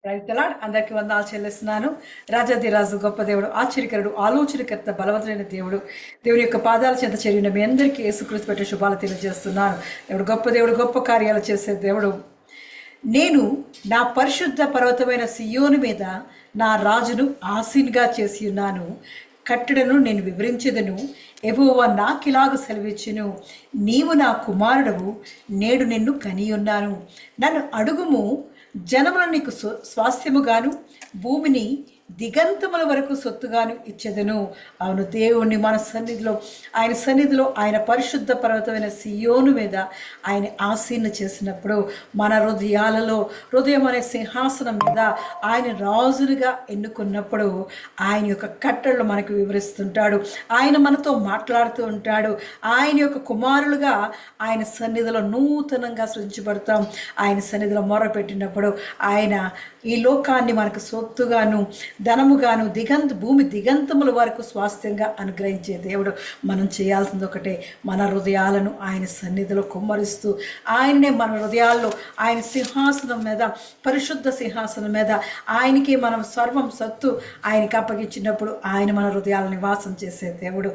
రైతులాడ్ అందరికీ వందనాలు చెల్లిస్తున్నాను. రాజాదిరాజు గొప్ప దేవుడు, ఆశ్చర్యకరుడు, ఆలోచనకర్త, బలవంతుడైన దేవుడు, దేవుని యొక్క పాదాల చెంత చేరిన మీ అందరికీ యేసుక్రీస్తు పెట్టే శుభాలు తెలియజేస్తున్నాను. దేవుడు గొప్ప దేవుడు, గొప్ప కార్యాలు చేసే దేవుడు. నేను నా పరిశుద్ధ పర్వతమైన సియోను మీద నా రాజును ఆసీన్గా చేసి ఉన్నాను. కట్టడను నేను వివరించేదను. యెహోవా నాకిలాగ సెలవిచ్చెను, నీవు నా కుమారుడవు, నేడు నిన్ను కనియున్నాను. నన్ను అడుగుము, జనములను నీకు స్వాస్థ్యముగాను, భూమిని దిగంతముల వరకు సొత్తుగాను ఇచ్చెదను. అవును, దేవుణ్ణి మన సన్నిధిలో, ఆయన సన్నిధిలో, ఆయన పరిశుద్ధ పర్వతమైన సియోను మీద ఆయన ఆసీన చేసినప్పుడు మన హృదయాలలో, హృదయం అనే సింహాసనం మీద ఆయన రాజులుగా ఎన్నుకున్నప్పుడు ఆయన యొక్క కట్టడలు మనకు వివరిస్తుంటాడు. ఆయన మనతో మాట్లాడుతూ ఉంటాడు. ఆయన యొక్క కుమారులుగా ఆయన సన్నిధిలో నూతనంగా సృజించబడతాం. ఆయన సన్నిధిలో మొరపెట్టినప్పుడు ఆయన ఈ లోకాన్ని మనకు సొత్తుగాను, ధనముగాను, భూమి దిగంతముల వరకు స్వాస్థ్యంగా అనుగ్రహించే దేవుడు. మనం చేయాల్సింది ఒకటే, మన హృదయాలను ఆయన సన్నిధిలో కుమ్మరిస్తూ ఆయన్నే మన హృదయాల్లో ఆయన సింహాసనం మీద, పరిశుద్ధ సింహాసనం మీద ఆయనకి మనం సర్వం సత్తు ఆయనకి అప్పగించినప్పుడు ఆయన మన హృదయాల నివాసం చేసే దేవుడు.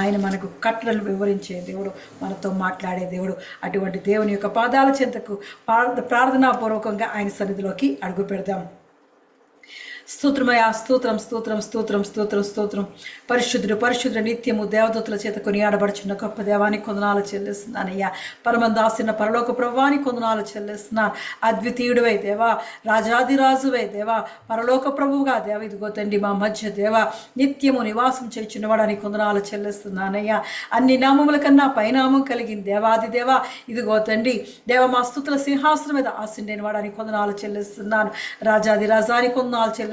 ఆయన మనకు కట్టడలు వివరించే దేవుడు, మనతో మాట్లాడే దేవుడు. అటువంటి దేవుని యొక్క పాదాల చెంతకు ప్రార్థనాపూర్వకంగా ఆయన సన్నిధిలోకి అడుగు పెడదాం. స్తోత్రమయ్యా, స్తోత్రం స్తోత్రం స్తోత్రం స్తోత్రం స్తోత్రం. పరిశుద్ధుడు పరిశుద్ధుడు నిత్యము దేవదూతల చేత కొనియాడబడుచున్న గొప్ప దేవానికి కొందనాలు చెల్లిస్తున్నానయ్యా. పరమందాసిన పరలోక ప్రభువానికి కొందనాలు చెల్లిస్తున్నాను. అద్వితీయుడివై దేవా, రాజాదిరాజువై దేవా, పరలోక ప్రభువుగా దేవ, ఇదిగో తండ్రి మా మధ్య దేవా నిత్యము నివాసం చేయుచున్నవాడని కొందనాలు చెల్లిస్తున్నానయ్యా. అన్ని నామముల కన్నా పైనామం కలిగిన దేవాది దేవా, ఇదిగో తండ్రి దేవ, మా స్తుతుల సింహాసనం మీద ఆసీనుడైన వాడని కొందనాలు చెల్లిస్తున్నాను. రాజాది రాజాని కొందనాలు చెల్లిస్తున్నాను.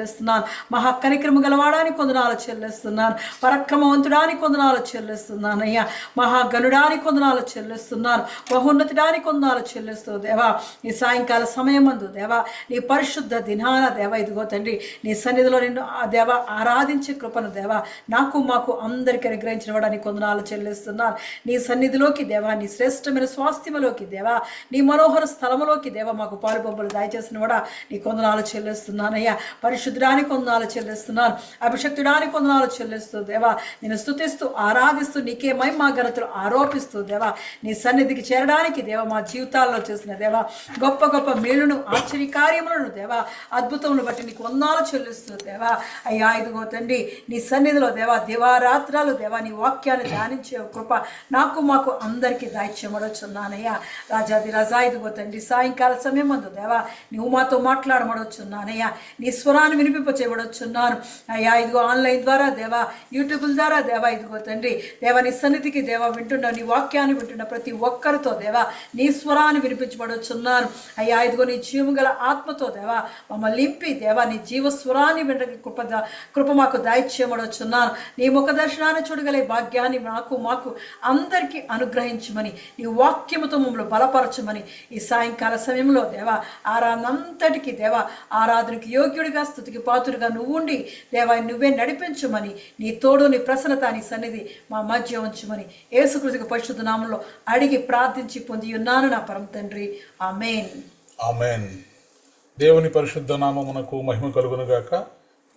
మహాకనిక్రమ గలవాడానికి కొందనాలు చెల్లిస్తున్నాను. పరక్రమవంతుడానికి కొందనాలు చెల్లిస్తున్నాను అయ్యా. మహాగణుడానికి కొందనాలు చెల్లిస్తున్నాను. బహున్నతుడానికి కొందనాలు చెల్లిస్తూ దేవా, నీ సాయంకాల సమయమందు దేవా, నీ పరిశుద్ధ దినాన దేవా, ఇదిగో తండ్రి నీ సన్నిధిలో నిన్ను దేవా ఆరాధించే కృపను దేవా నాకు మాకు అందరికీ అనుగ్రహించిన వాడని కొందనాలు చెల్లిస్తున్నాను. నీ సన్నిధిలోకి దేవా, నీ శ్రేష్టమైన స్వాస్థ్యములోకి దేవా, నీ మనోహర స్థలములోకి దేవా మాకు పాలు పంపులు దయచేసిన వాడా నీ కొందనాలు చెల్లిస్తున్నానయ్యా. పరిశుద్ధుడానికి కొందనాలు చెల్లిస్తున్నాను. అభిషక్తుడానికి కొందనాలు చెల్లిస్తూ దేవా, నేను స్తుతిస్తూ ఆరాధిస్తూ నీకే మహిమ ఘనతలు ఆరోపిస్తూ దేవా, నీ సన్నిధికి చేరడానికి దేవా మా జీవితాల్లో చేసిన దేవా గొప్ప గొప్ప మేలును, ఆశ్చర్య కార్యములను దేవా, అద్భుతములను బట్టి నీకు వందనాలు చెల్లిస్తూ దేవా అయ్యా, ఇదిగో తండ్రి నీ సన్నిధిలో దేవా దివారాత్రాలు దేవా నీ వాక్యాన్ని ధ్యానించే కృప నాకు మాకు అందరికీ దాయిచ్యమడొచ్చున్నానయ్యా. రాజాది రాజా, ఇదిగో తండ్రి సాయంకాల సమయం అందు దేవా నువ్వు మాతో మాట్లాడమడొచ్చున్నానయ్యా. నీ స్వరాన్ని వినిపింప చేయబడొచ్చున్నాను అయ్యా. ఇదిగో ఆన్లైన్ ద్వారా దేవా, యూట్యూబ్ ద్వారా దేవా, ఇదిగో తండ్రి దేవా నీ సన్నిధికి దేవా వింటున్న, నీ వాక్యాన్ని వింటున్న ప్రతి ఒక్కరితో దేవా నీ స్వరాన్ని వినిపించబడొచ్చున్నాను అయ్యా. ఇదిగో నీ జీవము గల ఆత్మతో దేవా మమ్మల్ని నింపి దేవా నీ జీవస్వరాన్ని వినడానికి కృప మాకు దాయిచ్యమడొచ్చున్నాను. నీ ముఖ దర్శనాన్ని చూడగలే భాగ్యాన్ని మాకు అందరికీ అనుగ్రహించమని, నీ వాక్యముతో మమ్మల్ని బలపరచమని ఈ సాయంకాల సమయంలో దేవా ఆరాధనంతటికి దేవా ఆరాధనకి యోగ్యుడిగా, స్తుతికి పాత్రుడిగా నువ్వు ఉండి దేవా నువ్వే నడిపించమని, నీ తోడు, నీ ప్రసన్నత, నీ సన్నిధి మా మధ్య ఉంచమని యేసుక్రీస్తు పరిశుద్ధ నామంలో అడిగి ప్రార్థించి పొంది ఉన్నాను నా పరమ తండ్రి. ఆమేన్. ఆమేన్. దేవుని పరిశుద్ధ నామమునకు మహిమ కలుగునుగాక.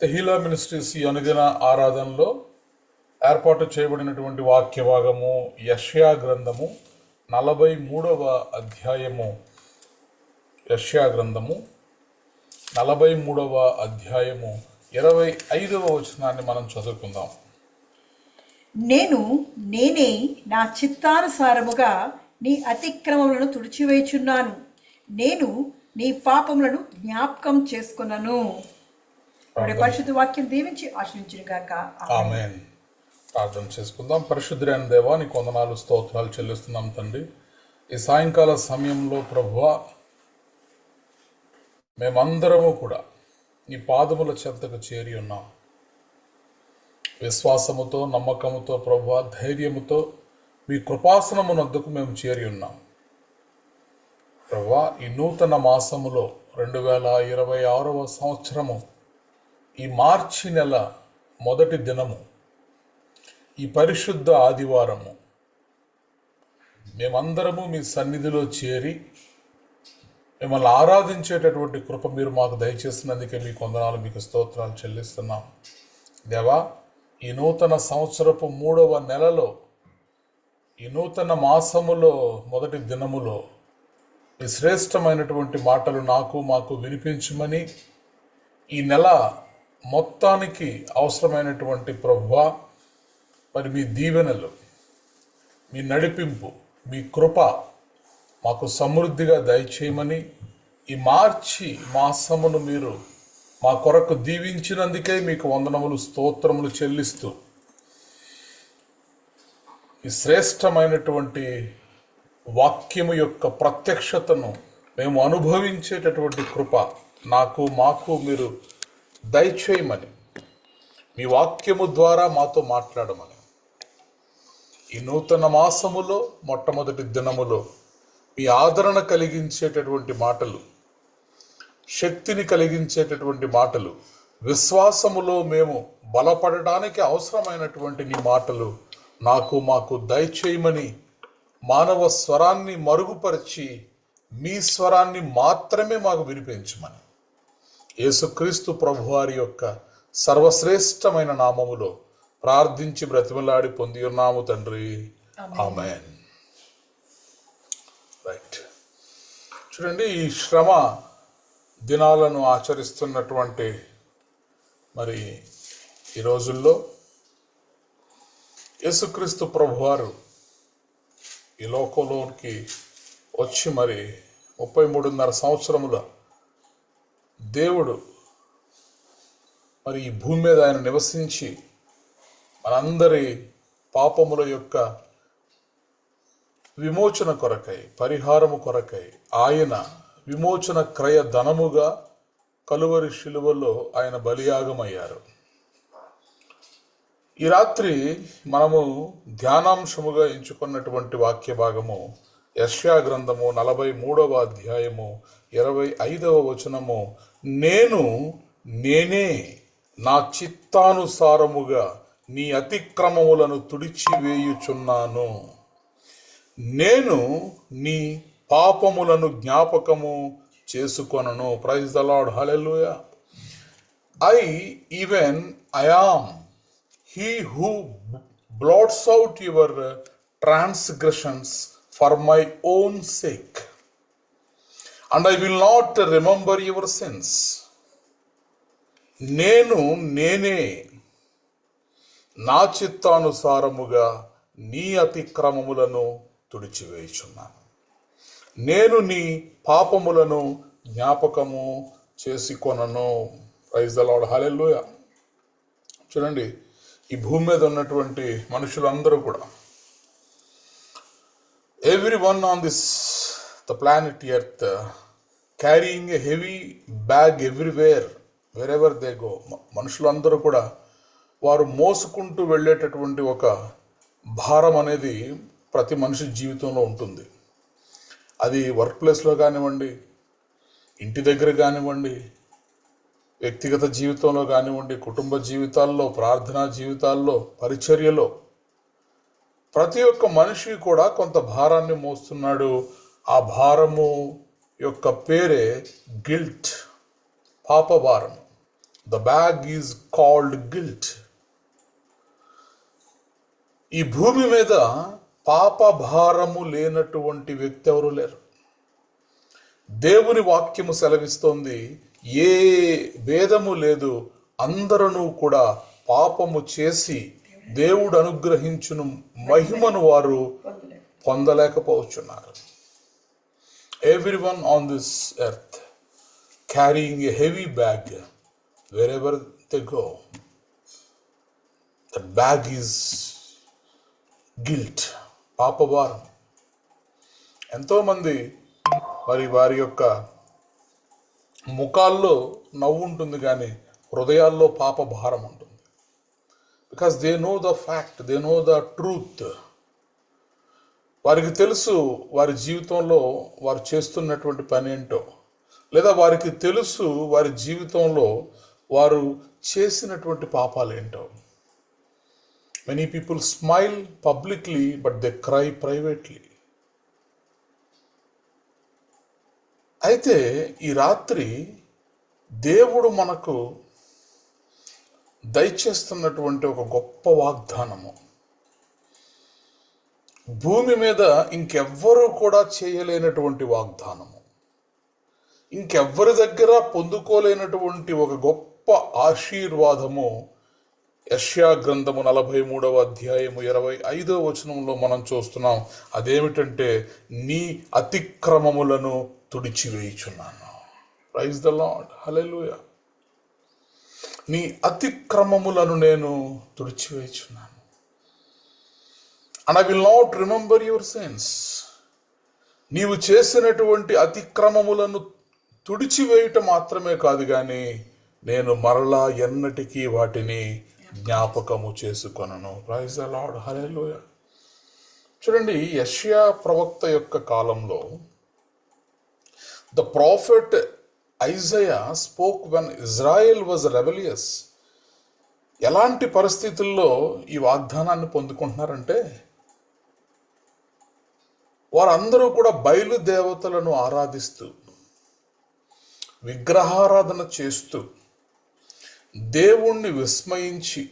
తెహీలా మినిస్ట్రీస్ ఈ అనుదిన ఆరాధనలో ఏర్పాటు చేయబడినటువంటి వాక్య భాగము యెషయా గ్రంథము 43వ అధ్యాయము. యెషయా గ్రంథము 43వ అధ్యాయము 25వ వచనాన్ని మనం చదువుకుందాం. నేనే నా చిత్తానుసారముగా నీ అతిక్రమములను తుడిచివేయుచున్నాను, నేను నీ పాపములను జ్ఞాపకం చేసుకున్నాను. పరిశుద్ధ వాక్యం దీవించి ఆశీర్వదించుగాక. ఆమేన్. ప్రార్థన చేసుకుందాం. పరిశుద్ధుడైన దేవా నీకు వందనాలు, స్తోత్రాలు చెల్లిస్తున్నాం తండ్రి. ఈ సాయంకాల సమయంలో ప్రభువా మేమందరము కూడా నీ పాదముల చెంతకు చేరి ఉన్నాం. విశ్వాసముతో, నమ్మకముతో ప్రభువా, ధైర్యముతో మీ కృపాసనమునొద్దకు మేము చేరి ఉన్నాం ప్రభువా. ఈ నూతన మాసములో 2026వ సంవత్సరము ఈ మార్చి నెల మొదటి దినము, ఈ పరిశుద్ధ ఆదివారము మేమందరము మీ సన్నిధిలో చేరి మిమ్మల్ని ఆరాధించేటటువంటి కృప మీరు మాకు దయచేసినందుకే మీకు వందనాలు, మీకు స్తోత్రాలు చెల్లిస్తున్నాం. దేవా, ఈ నూతన సంవత్సరపు 3వ నెలలో, ఈ నూతన మాసములో మొదటి దినములో ఈ శ్రేష్టమైనటువంటి మాటలు మాకు వినిపించమని, ఈ నెల మొత్తానికి అవసరమైనటువంటి ప్రభువా మరి మీ దీవెనలు, మీ నడిపింపు, మీ కృప మాకు సమృద్ధిగా దయచేయమని, ఈ మార్చి మాసమును మీరు మా కొరకు దీవించినందుకే మీకు వందనములు, స్తోత్రములు చెల్లిస్తూ ఈ శ్రేష్టమైనటువంటి వాక్యము యొక్క ప్రత్యక్షతను మేము అనుభవించేటటువంటి కృప మాకు మీరు దయచేయమని, మీ వాక్యము ద్వారా మాతో మాట్లాడమని, ఈ నూతన మాసములో మొట్టమొదటి దినములో మీ ఆదరణ కలిగించేటటువంటి మాటలు, శక్తిని కలిగించేటటువంటి మాటలు, విశ్వాసములో మేము బలపడడానికి అవసరమైనటువంటి నీ మాటలు మాకు దయచేయమని, మానవ స్వరాన్ని మరుగుపరిచి మీ స్వరాన్ని మాత్రమే మాకు వినిపించమని యేసుక్రీస్తు ప్రభువారి యొక్క సర్వశ్రేష్టమైన నామములో ప్రార్థించి బ్రతిమలాడి పొంది ఉన్నాము తండ్రి. ఆమేన్. రైట్. చూడండి, ఈ శ్రమ దినాలను ఆచరిస్తున్నటువంటి మరి ఈ రోజుల్లో యేసుక్రీస్తు ప్రభువారు ఈ లోకంలోకి వచ్చి మరి 33.5 సంవత్సరముల దేవుడు మరి ఈ భూమి మీద ఆయన నివసించి మనందరి పాపముల యొక్క విమోచన కొరకై, పరిహారము కొరకై ఆయన విమోచన క్రయ ధనముగా కలువరి శిలువలో ఆయన బలియాగమయ్యారు. ఈ రాత్రి మనము ధ్యానాంశముగా ఎంచుకున్నటువంటి వాక్య భాగము యెషయా గ్రంథము 43వ అధ్యాయము 25వ వచనము. నేనే నా చిత్తానుసారముగా నీ అతిక్రమములను తుడిచివేయుచున్నాను, నేను నీ పాపములను జ్ఞాపకము చేసుకొనను. Praise the lord, hallelujah. I am he who blots out your transgressions for my own sake, and I will not remember your sins. నేనే నా చిత్తానుసారముగా నీ అతిక్రమములను తుడిచివేయుచున్నాను, నేను నీ పాపములను జ్ఞాపకము చేసుకొనను. ప్రైజ్ ద లార్డ్, హల్లెలూయా. చూడండి, ఈ భూమి మీద ఉన్నటువంటి మనుషులందరూ కూడా, every one on the planet earth carrying a heavy bag everywhere, wherever they go. మనుషులందరూ కూడా వారు మోసుకుంటూ వెళ్ళేటటువంటి ఒక భారం అనేది ప్రతి మనిషి జీవితంలో ఉంటుంది. అది వర్క్ ప్లేస్లో కానివ్వండి, ఇంటి దగ్గర కానివ్వండి, వ్యక్తిగత జీవితంలో కానివ్వండి, కుటుంబ జీవితాల్లో, ప్రార్థనా జీవితాల్లో, పరిచర్యలో ప్రతి ఒక్క మనిషి కూడా కొంత భారాన్ని మోస్తున్నాడు. ఆ భారము యొక్క పేరే గిల్ట్, పాప భారం. The bag is called guilt. ఈ భూమి మీద పాప భారము లేనటువంటి వ్యక్తి ఎవరు లేరు. దేవుని వాక్యము సెలవిస్తోంది, ఏ భేదము లేదు, అందరూ కూడా పాపము చేసి దేవుడు అనుగ్రహించును మహిమను వారు పొందలేకపోతున్నారు. Everyone on this earth carrying a heavy bag wherever they go. That bag is guilt, పాపభారం. ఎంతోమంది మరి వారి యొక్క ముఖాల్లో నవ్వు ఉంటుంది కానీ హృదయాల్లో పాప భారం ఉంటుంది. Because they know the fact, they know the truth. వారికి తెలుసు వారి జీవితంలో వారు చేస్తున్నటువంటి పని ఏంటో, లేదా వారికి తెలుసు వారి జీవితంలో వారు చేసినటువంటి పాపాలు ఏంటో. Many people smile publicly but they cry privately. అయితే ఈ రాత్రి దేవుడు మనకు దయచేస్తున్నటువంటి ఒక గొప్ప వాగ్దానము, భూమి మీద ఇంకెవ్వరూ కూడా చేయలేనటువంటి వాగ్దానము, ఇంకెవ్వరి దగ్గర పొందుకోలేనటువంటి ఒక గొప్ప ఆశీర్వాదము యెషయా గ్రంథము 43వ అధ్యాయము 25వ వచనంలో మనం చూస్తున్నాం. అదేమిటంటే, నీ అతిక్రమములను తుడిచివేయుచున్నాను. Praise the lord, hallelujah. నీ అతిక్రమములను నేను తుడిచివేయుచున్నాను. And I will not remember your sins. నీవు చేసినటువంటి అతిక్రమములను తుడిచివేయటం మాత్రమే కాదు, కానీ నేను మరలా ఎన్నటికీ వాటిని జ్ఞాపకము చేసుకొనను. ప్రైజ్ ద లార్డ్, హల్లెలూయా. చూడండి, యెషయా ప్రవక్త యొక్క కాలంలో the prophet Isaiah spoke when Israel was rebellious. ఎలాంటి పరిస్థితుల్లో ఈ వాగ్దానాన్ని పొందుకుంటున్నారంటే, వారందరూ కూడా బయలుదేవతలను ఆరాధిస్తూ, విగ్రహారాధన చేస్తూ, దేవుణ్ణి విస్మయించి,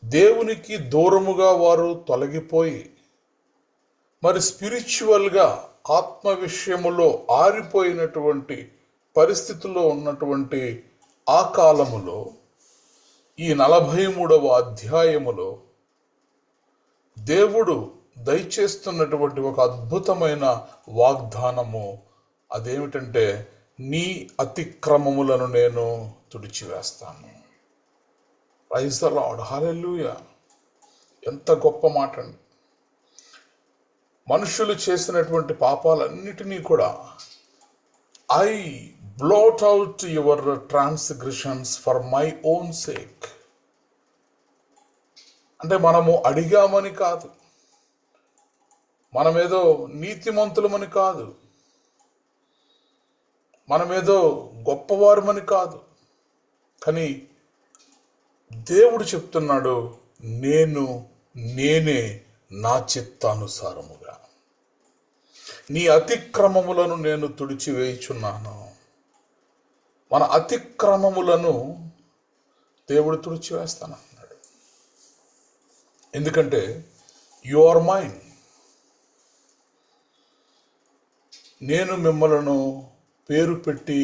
దేవునికి దూరముగా వారు తొలగిపోయి, మరి స్పిరిచువల్గా ఆత్మ విషయములో ఆరిపోయినటువంటి పరిస్థితుల్లో ఉన్నటువంటి ఆ కాలములో ఈ 43వ అధ్యాయములో దేవుడు దయచేస్తున్నటువంటి ఒక అద్భుతమైన వాగ్దానము. అదేమిటంటే, నీ అతిక్రమములను నేను తుడిచివేస్తాను. ప్రైజ్ ద లార్డ్, హల్లెలూయా. ఎంత గొప్ప మాట అండి. మనుషులు చేసినటువంటి పాపాలన్నిటినీ కూడా I blot out your transgressions for my own sake. అంటే మనము అడిగామని కాదు, మనమేదో నీతిమంతులమని కాదు, మనమేదో గొప్పవారమని కాదు, కానీ దేవుడు చెప్తున్నాడు, నేనే నా చిత్తానుసారముగా నీ అతిక్రమములను నేను తుడిచివేయుచున్నాను. మన అతిక్రమములను దేవుడు తుడిచివేస్తానన్నాడు. ఎందుకంటే యు ఆర్ మైన్. నేను మిమ్మలను పేరు పెట్టి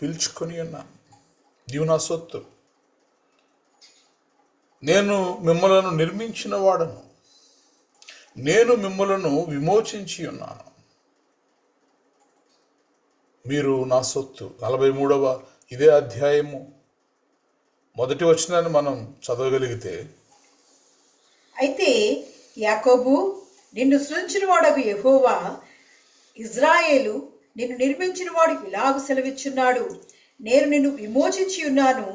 పిలుచుకొని ఉన్నాను. నీవు నా సొత్తు. నేను మిమ్మలను నిర్మించిన వాడను. నేను మిమ్మలను విమోచించి ఉన్నాను. మీరు నా సొత్తు. 43వ ఇదే అధ్యాయము 1వ వచనాన్ని మనం చదవగలిగితే, అయితే యాకోబు, నిన్ను సృజించిన వాడగు యెహోవా, ఇజ్రాయేలు, నిన్ను నిర్మించిన వాడు ఇలాగు సెలవిచ్చున్నాడు, నేను నిన్ను విమోచించి ఉన్నాను,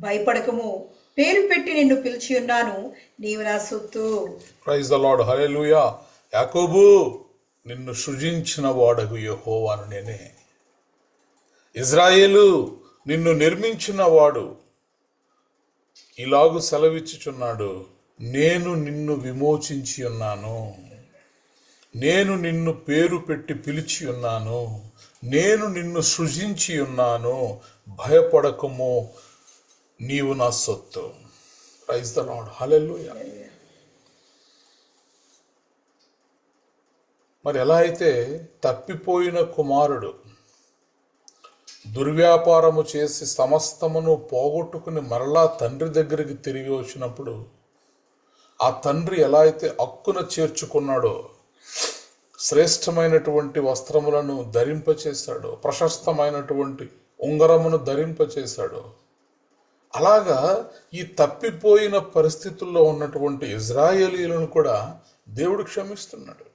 భయపడకము, పేరు పెట్టి నిన్ను పిలిచి ఉన్నాను, నీవు నా సొత్తు. ప్రైజ్ ద లార్డ్, హల్లెలూయా. యాకోబు, నిన్ను సృజించిన వాడగు యెహోవాను నేనే. ఇజ్రాయేలు, నిన్ను నిర్మించిన వాడు ఇలాగు సెలవిచ్చుచున్నాడు, నేను నిన్ను విమోచించి ఉన్నాను, నేను నిన్ను పేరు పెట్టి పిలిచి ఉన్నాను, నేను నిన్ను సృజించి ఉన్నాను, భయపడకము, నీవు నా సొత్తు. ప్రైజ్ ద లార్డ్, హల్లెలూయా. మరి ఎలా అయితే తప్పిపోయిన కుమారుడు దుర్వ్యాపారము చేసి సమస్తమును పోగొట్టుకుని మరలా తండ్రి దగ్గరికి తిరిగి వచ్చినప్పుడు ఆ తండ్రి ఎలా అయితే హక్కున చేర్చుకున్నాడో, శ్రేష్టమైనటువంటి వస్త్రములను ధరింపచేశాడో, ప్రశస్తమైనటువంటి ఉంగరమును ధరింపచేశాడో, అలాగా ఈ తప్పిపోయిన పరిస్థితుల్లో ఉన్నటువంటి ఇజ్రాయేలీలను కూడా దేవుడు క్షమిస్తున్నాడు.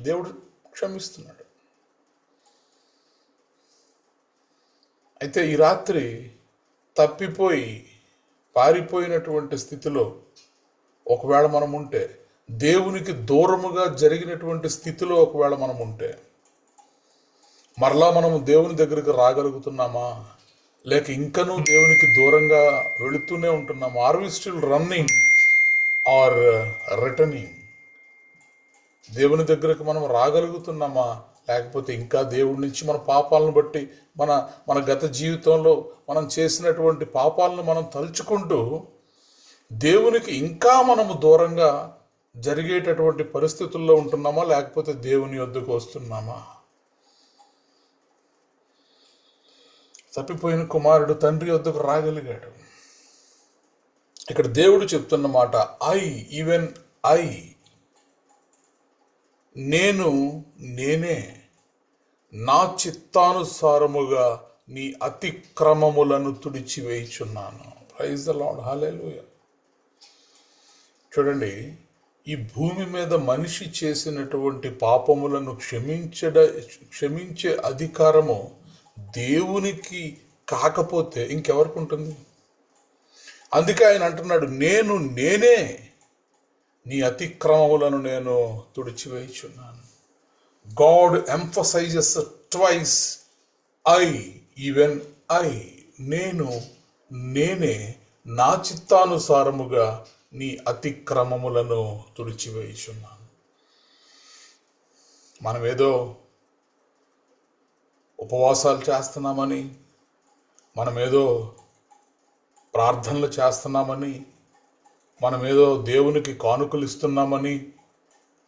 దేవుడు క్షమిస్తున్నాడు. అయితే ఈ రాత్రి తప్పిపోయి పారిపోయినటువంటి స్థితిలో ఒకవేళ మనం ఉంటే, దేవునికి దూరముగా జరిగినటువంటి స్థితిలో ఒకవేళ మనం ఉంటే, మరలా మనము దేవుని దగ్గరికి రాగలుగుతున్నామా, లేక ఇంకనూ దేవునికి దూరంగా వెళుతూనే ఉంటున్నామా? Are we still running or returning? దేవుని దగ్గరకు మనం రాగలుగుతున్నామా? లేకపోతే ఇంకా దేవుడి నుంచి మన పాపాలను బట్టి మన మన గత జీవితంలో మనం చేసినటువంటి పాపాలను మనం తలుచుకుంటూ దేవునికి ఇంకా మనము దూరంగా జరిగేటటువంటి పరిస్థితుల్లో ఉంటున్నామా? లేకపోతే దేవుని యొద్దకు వస్తున్నామా? తప్పిపోయిన కుమారుడు తండ్రి యొద్దకు రాగలిగాడు. ఇక్కడ దేవుడు చెప్తున్న మాట, ఈవెన్ నేనే నా చిత్తానుసారముగా నీ అతిక్రమములను తుడిచివేయుచున్నాను. ప్రైజ్ ద లార్డ్, హల్లెలూయా. చూడండి, ఈ భూమి మీద మనిషి చేసినటువంటి పాపములను క్షమించే అధికారము దేవునికి కాకపోతే ఇంకెవరికి ఉంటుంది? అందుకే ఆయన అంటున్నాడు, నేనే నీ అతిక్రమములను నేను తుడిచివేయుచున్నాను. గాడ్ ఎంఫసైజెస్ ట్వైస్ ఈవెన్ నేనే నా చిత్తానుసారముగా నీ అతిక్రమములను తుడిచివేయుచున్నాను. మనమేదో ఉపవాసాలు చేస్తున్నామని, మనమేదో ప్రార్థనలు చేస్తున్నామని, మనమేదో దేవునికి కానుకలు ఇస్తున్నామని,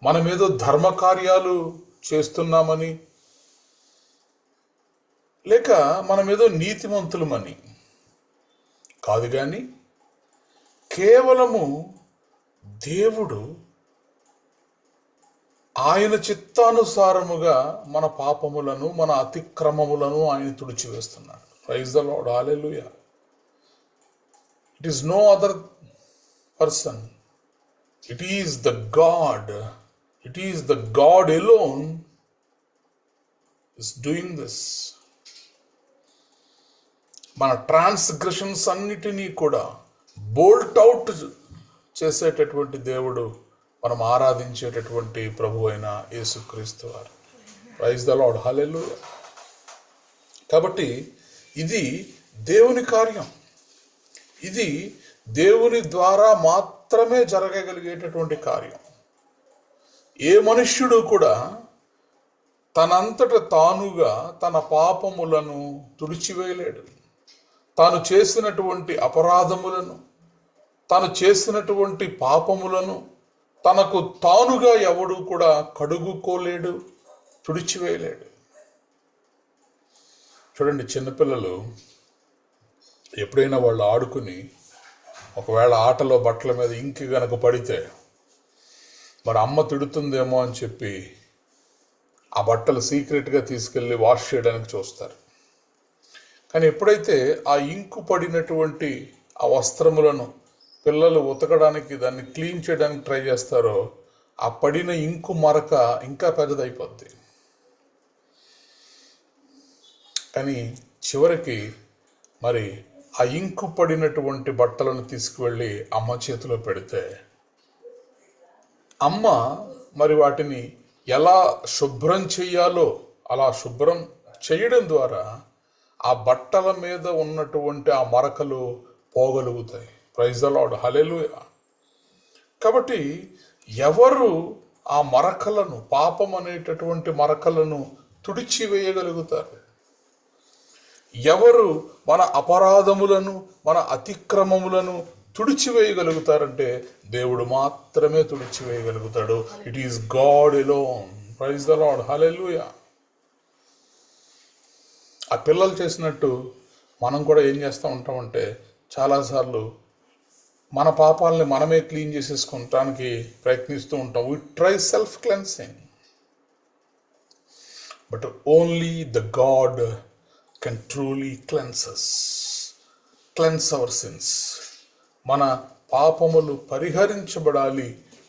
మనమేదో ధర్మకార్యాలు చేస్తున్నామని, లేక మనమేదో నీతిమంతులమని కాదు, కానీ కేవలము దేవుడు ఆయన చిత్తానుసారముగా మన పాపములను, మన అతిక్రమములను ఆయన తుడిచివేస్తున్నాడు. Praise the lord, hallelujah. It is no other person, it is the God alone is doing this. మన ట్రాన్స్గ్రెషన్స్ అన్నిటినీ కూడా బోల్ట్ అవుట్ చేసేటటువంటి దేవుడు మనం ఆరాధించేటటువంటి ప్రభు అయిన యేసుక్రీస్తు వారు. Praise the lord, hallelujah. కాబట్టి ఇది దేవుని కార్యం, ఇది దేవుని ద్వారా మాత్రమే జరగగలిగేటటువంటి కార్యం. ఏ మనుష్యుడు కూడా తనంతట తానుగా తన పాపములను తుడిచివేయలేడు. తాను చేసినటువంటి అపరాధములను, తాను చేసినటువంటి పాపములను తనకు తానుగా ఎవడు కూడా కడుగుకోలేడు, తుడిచివేయలేడు. చూడండి, చిన్నపిల్లలు ఎప్పుడైనా వాళ్ళు ఆడుకుని ఒకవేళ ఆటలో బట్టల మీద ఇంకి గనక పడితే మరి అమ్మ తిడుతుందేమో అని చెప్పి ఆ బట్టలు సీక్రెట్గా తీసుకెళ్ళి వాష్ చేయడానికి చూస్తారు. కానీ ఎప్పుడైతే ఆ ఇంకు పడినటువంటి ఆ వస్త్రములను పిల్లలు ఉతకడానికి, దాన్ని క్లీన్ చేయడానికి ట్రై చేస్తారో, ఆ పడిన ఇంకు మరక ఇంకా పెద్దదైపోద్ది. కానీ చివరికి మరి ఆ ఇంకు పడినటువంటి బట్టలను తీసుకువెళ్ళి అమ్మ చేతిలో పెడితే అమ్మ మరి వాటిని ఎలా శుభ్రం చేయాలో అలా శుభ్రం చేయడం ద్వారా ఆ బట్టల మీద ఉన్నటువంటి ఆ మరకలు పోగలుగుతాయి. Praise the lord, hallelujah. కాబట్టి ఎవరు ఆ మరకలను, పాపం అనేటటువంటి మరకలను తుడిచివేయగలుగుతారు? ఎవరు మన అపరాధములను, మన అతిక్రమములను తుడిచివేయగలుగుతారంటే దేవుడు మాత్రమే తుడిచివేయగలుగుతాడు. It is God alone. Praise the lord, hallelujah. ఆ పిల్లలు చేసినట్టు మనం కూడా ఏం చేస్తూ ఉంటామంటే, చాలాసార్లు మన పాపాలని మనమే క్లీన్ చేసేసుకోవటానికి ప్రయత్నిస్తూ ఉంటాం. We try self cleansing, but only the God can truly cleanse our sins. మన పాపములు పరిహరించబడాలి,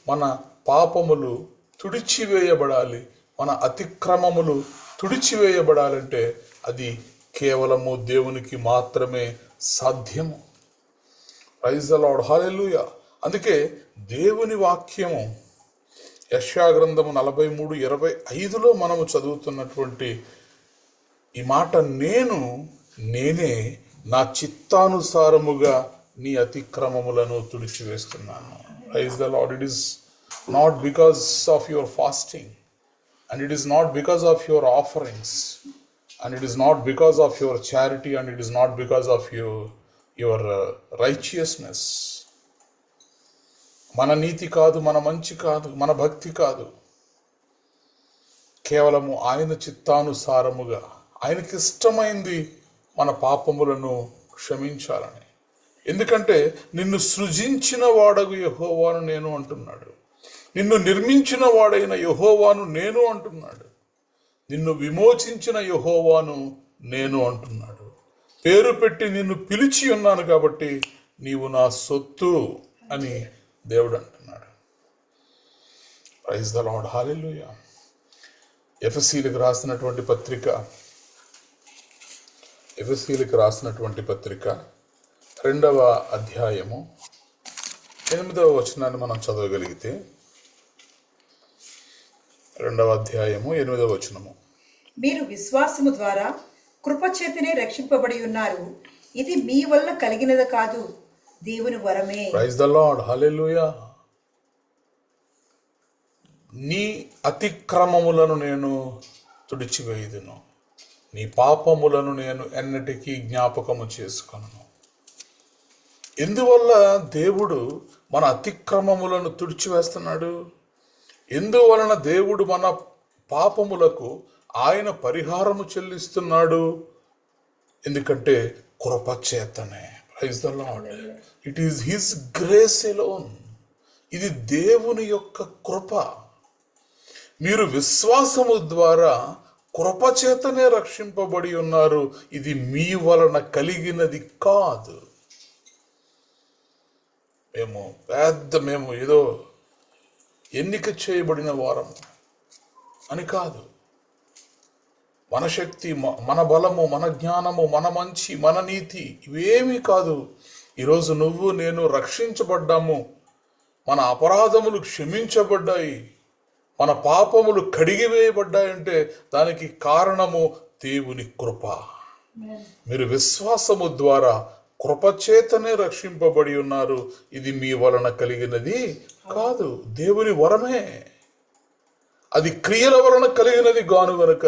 మన పాపములు తుడిచివేయబడాలి, మన అతిక్రమములు తుడిచివేయబడాలంటే అది కేవలము దేవునికి మాత్రమే సాధ్యము. ప్రైజ్ ద లార్డ్, హల్లెలూయా. అందుకే దేవుని వాక్యము యెషయా గ్రంథము 43:25 మనము చదువుతున్నటువంటి ఈ మాట, నేనే నా చిత్తానుసారముగా నీ అతిక్రమములను తుడిచివేస్తున్నాను. Praise the Lord. It is not because of your fasting, and it is not because of your offerings, and it is not because of your charity, and it is not because of your righteousness. మన నీతి కాదు, మన మంచి కాదు, మన భక్తి కాదు, కేవలము ఆయన చిత్తానుసారముగా ఆయనకి ఇష్టమైంది మన పాపములను క్షమించాలని. ఎందుకంటే నిన్ను సృజించిన వాడగు యెహోవాను నేను అంటున్నాడు, నిన్ను నిర్మించిన వాడైన యెహోవాను నేను అంటున్నాడు, నిన్ను విమోచించిన యెహోవాను నేను అంటున్నాడు. పేరు పెట్టి నిన్ను పిలిచి ఉన్నాను కాబట్టి నీవు నా సొత్తు అని దేవుడు అంటున్నాడు. ప్రైజ్ ద లార్డ్, హల్లెలూయా. ఎఫెసీయులకు రాసినటువంటి పత్రిక 2వ అధ్యాయము 8వ వచనాన్ని మనం చదవగలిగితే, 2వ అధ్యాయము 8వ వచనము. మీరు విశ్వాసము ద్వారా కృపచేతనే రక్షింపబడి ఉన్నారు, ఇది మీ వల్ల కలిగినది కాదు, దేవుని వరమే. Praise the lord, hallelujah. నీ అతిక్రమములను నేను తుడిచివేయుదును, నీ పాపములను నేను ఎన్నటికీ జ్ఞాపకము చేసుకొనును. ఎందువల్ల దేవుడు మన అతిక్రమములను తుడిచివేస్తున్నాడు? ఎందువలన దేవుడు మన పాపములకు ఆయన పరిహారము చెల్లిస్తున్నాడు? ఎందుకంటే కృపచేతనే. Praise the Lord. It is his grace alone. ఇది దేవుని యొక్క కృప. మీరు విశ్వాసము ద్వారా కృపచేతనే రక్షింపబడి ఉన్నారు, ఇది మీ వలన కలిగినది కాదు. మేము ఏదో ఎన్నిక చేయబడిన వారం అని కాదు. మన శక్తి, మన బలము, మన జ్ఞానము, మన మంచి, మన నీతి ఇవేమీ కాదు. ఈరోజు నువ్వు నేను రక్షించబడ్డాము, మన అపరాధములు క్షమించబడ్డాయి, మన పాపములు కడిగివేయబడ్డాయంటే దానికి కారణము దేవుని కృప. మీరు విశ్వాసము ద్వారా కృపచేతనే రక్షింపబడి ఉన్నారు, ఇది మీ వలన కలిగినది కాదు, దేవుని వరమే. అది క్రియల వలన కలిగినది గాను గనుక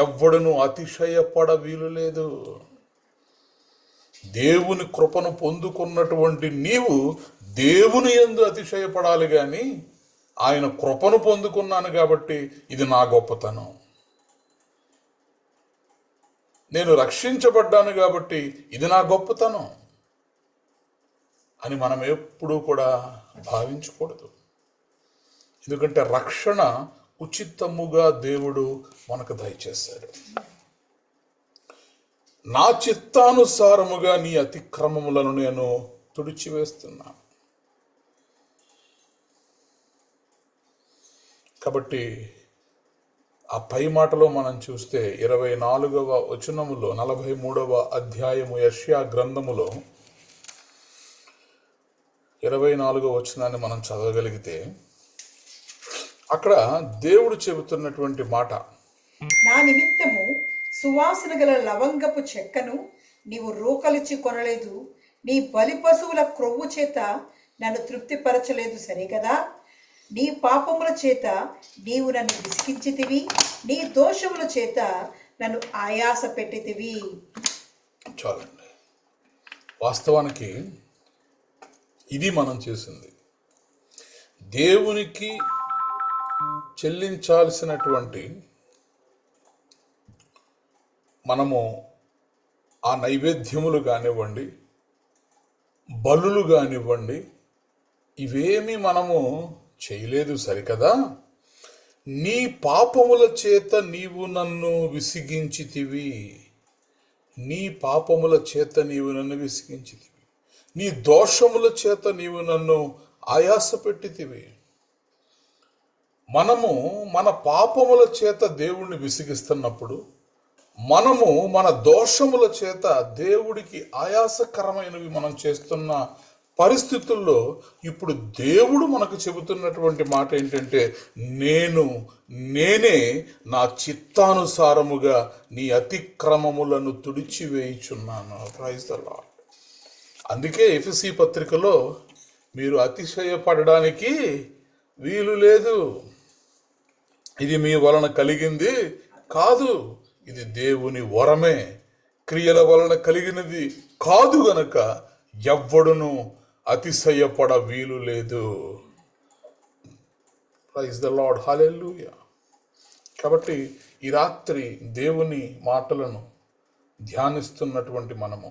ఎవ్వడును అతిశయపడ వీలు లేదు. దేవుని కృపను పొందుకున్నటువంటి నీవు దేవుని యందు అతిశయపడాలి గాని, ఆయన కృపను పొందుకున్నాను కాబట్టి ఇది నా గొప్పతనం, నేను రక్షించబడ్డాను కాబట్టి ఇది నా గొప్పతనం అని మనం ఎప్పుడూ కూడా భావించకూడదు. ఎందుకంటే రక్షణ ఉచితముగా దేవుడు మనకు దయచేశాడు. నా చిత్తానుసారముగా నీ అతిక్రమములను నేను తుడిచివేస్తున్నా. కాబట్టి ఆ పై మాటలో మనం చూస్తే 24వ వచనములో 43వ అధ్యాయము యెషయా గ్రంథములో 24వ వచనాన్ని మనం చదవగలిగితే అక్కడ దేవుడు చెబుతున్నటువంటి మాట, నా నిమిత్తము సువాసన గల లవంగపు చెక్కను నీవు రోకలిచ్చి కొనలేదు, నీ బలి పశువుల క్రొవ్వు చేత నన్ను తృప్తిపరచలేదు సరికదా. నీ పాపముల చేత నీవు నన్ను విసిగించితివి, నీ దోషముల చేత నన్ను ఆయాస పెట్టితివి. చాలండి. వాస్తవానికి ఇది మనం చేసింది. దేవునికి చెల్లించాల్సినటువంటి మనము ఆ నైవేద్యములు కానివ్వండి, బలులు కానివ్వండి, ఇవేమి మనము చేయలేదు సరికదా. నీ పాపముల చేత నీవు నన్ను విసిగించితివి, నీ పాపముల చేత నీవు నన్ను విసిగించితివి, నీ దోషముల చేత నీవు నన్ను ఆయాస పెట్టితివి. మనము మన పాపముల చేత దేవుణ్ణి విసిగిస్తున్నప్పుడు, మనము మన దోషముల చేత దేవుడికి ఆయాసకరమైనవి మనం చేస్తున్న పరిస్థితుల్లో ఇప్పుడు దేవుడు మనకు చెబుతున్నటువంటి మాట ఏంటంటే, నేనే నా చిత్తానుసారముగా నీ అతిక్రమములను తుడిచివేయుచున్నాను. Praise the Lord. అందుకే ఎఫెసీ పత్రికలో మీరు అతిశయపడడానికి వీలు లేదు. ఇది మీ వలన కలిగింది కాదు, ఇది దేవుని వరమే, క్రియల వలన కలిగినది కాదు గనక ఎవ్వడును అతిశయపడ వీలు లేదు. Praise the lord, hallelujah. కాబట్టి ఈ రాత్రి దేవుని మాటలను ధ్యానిస్తున్నటువంటి మనము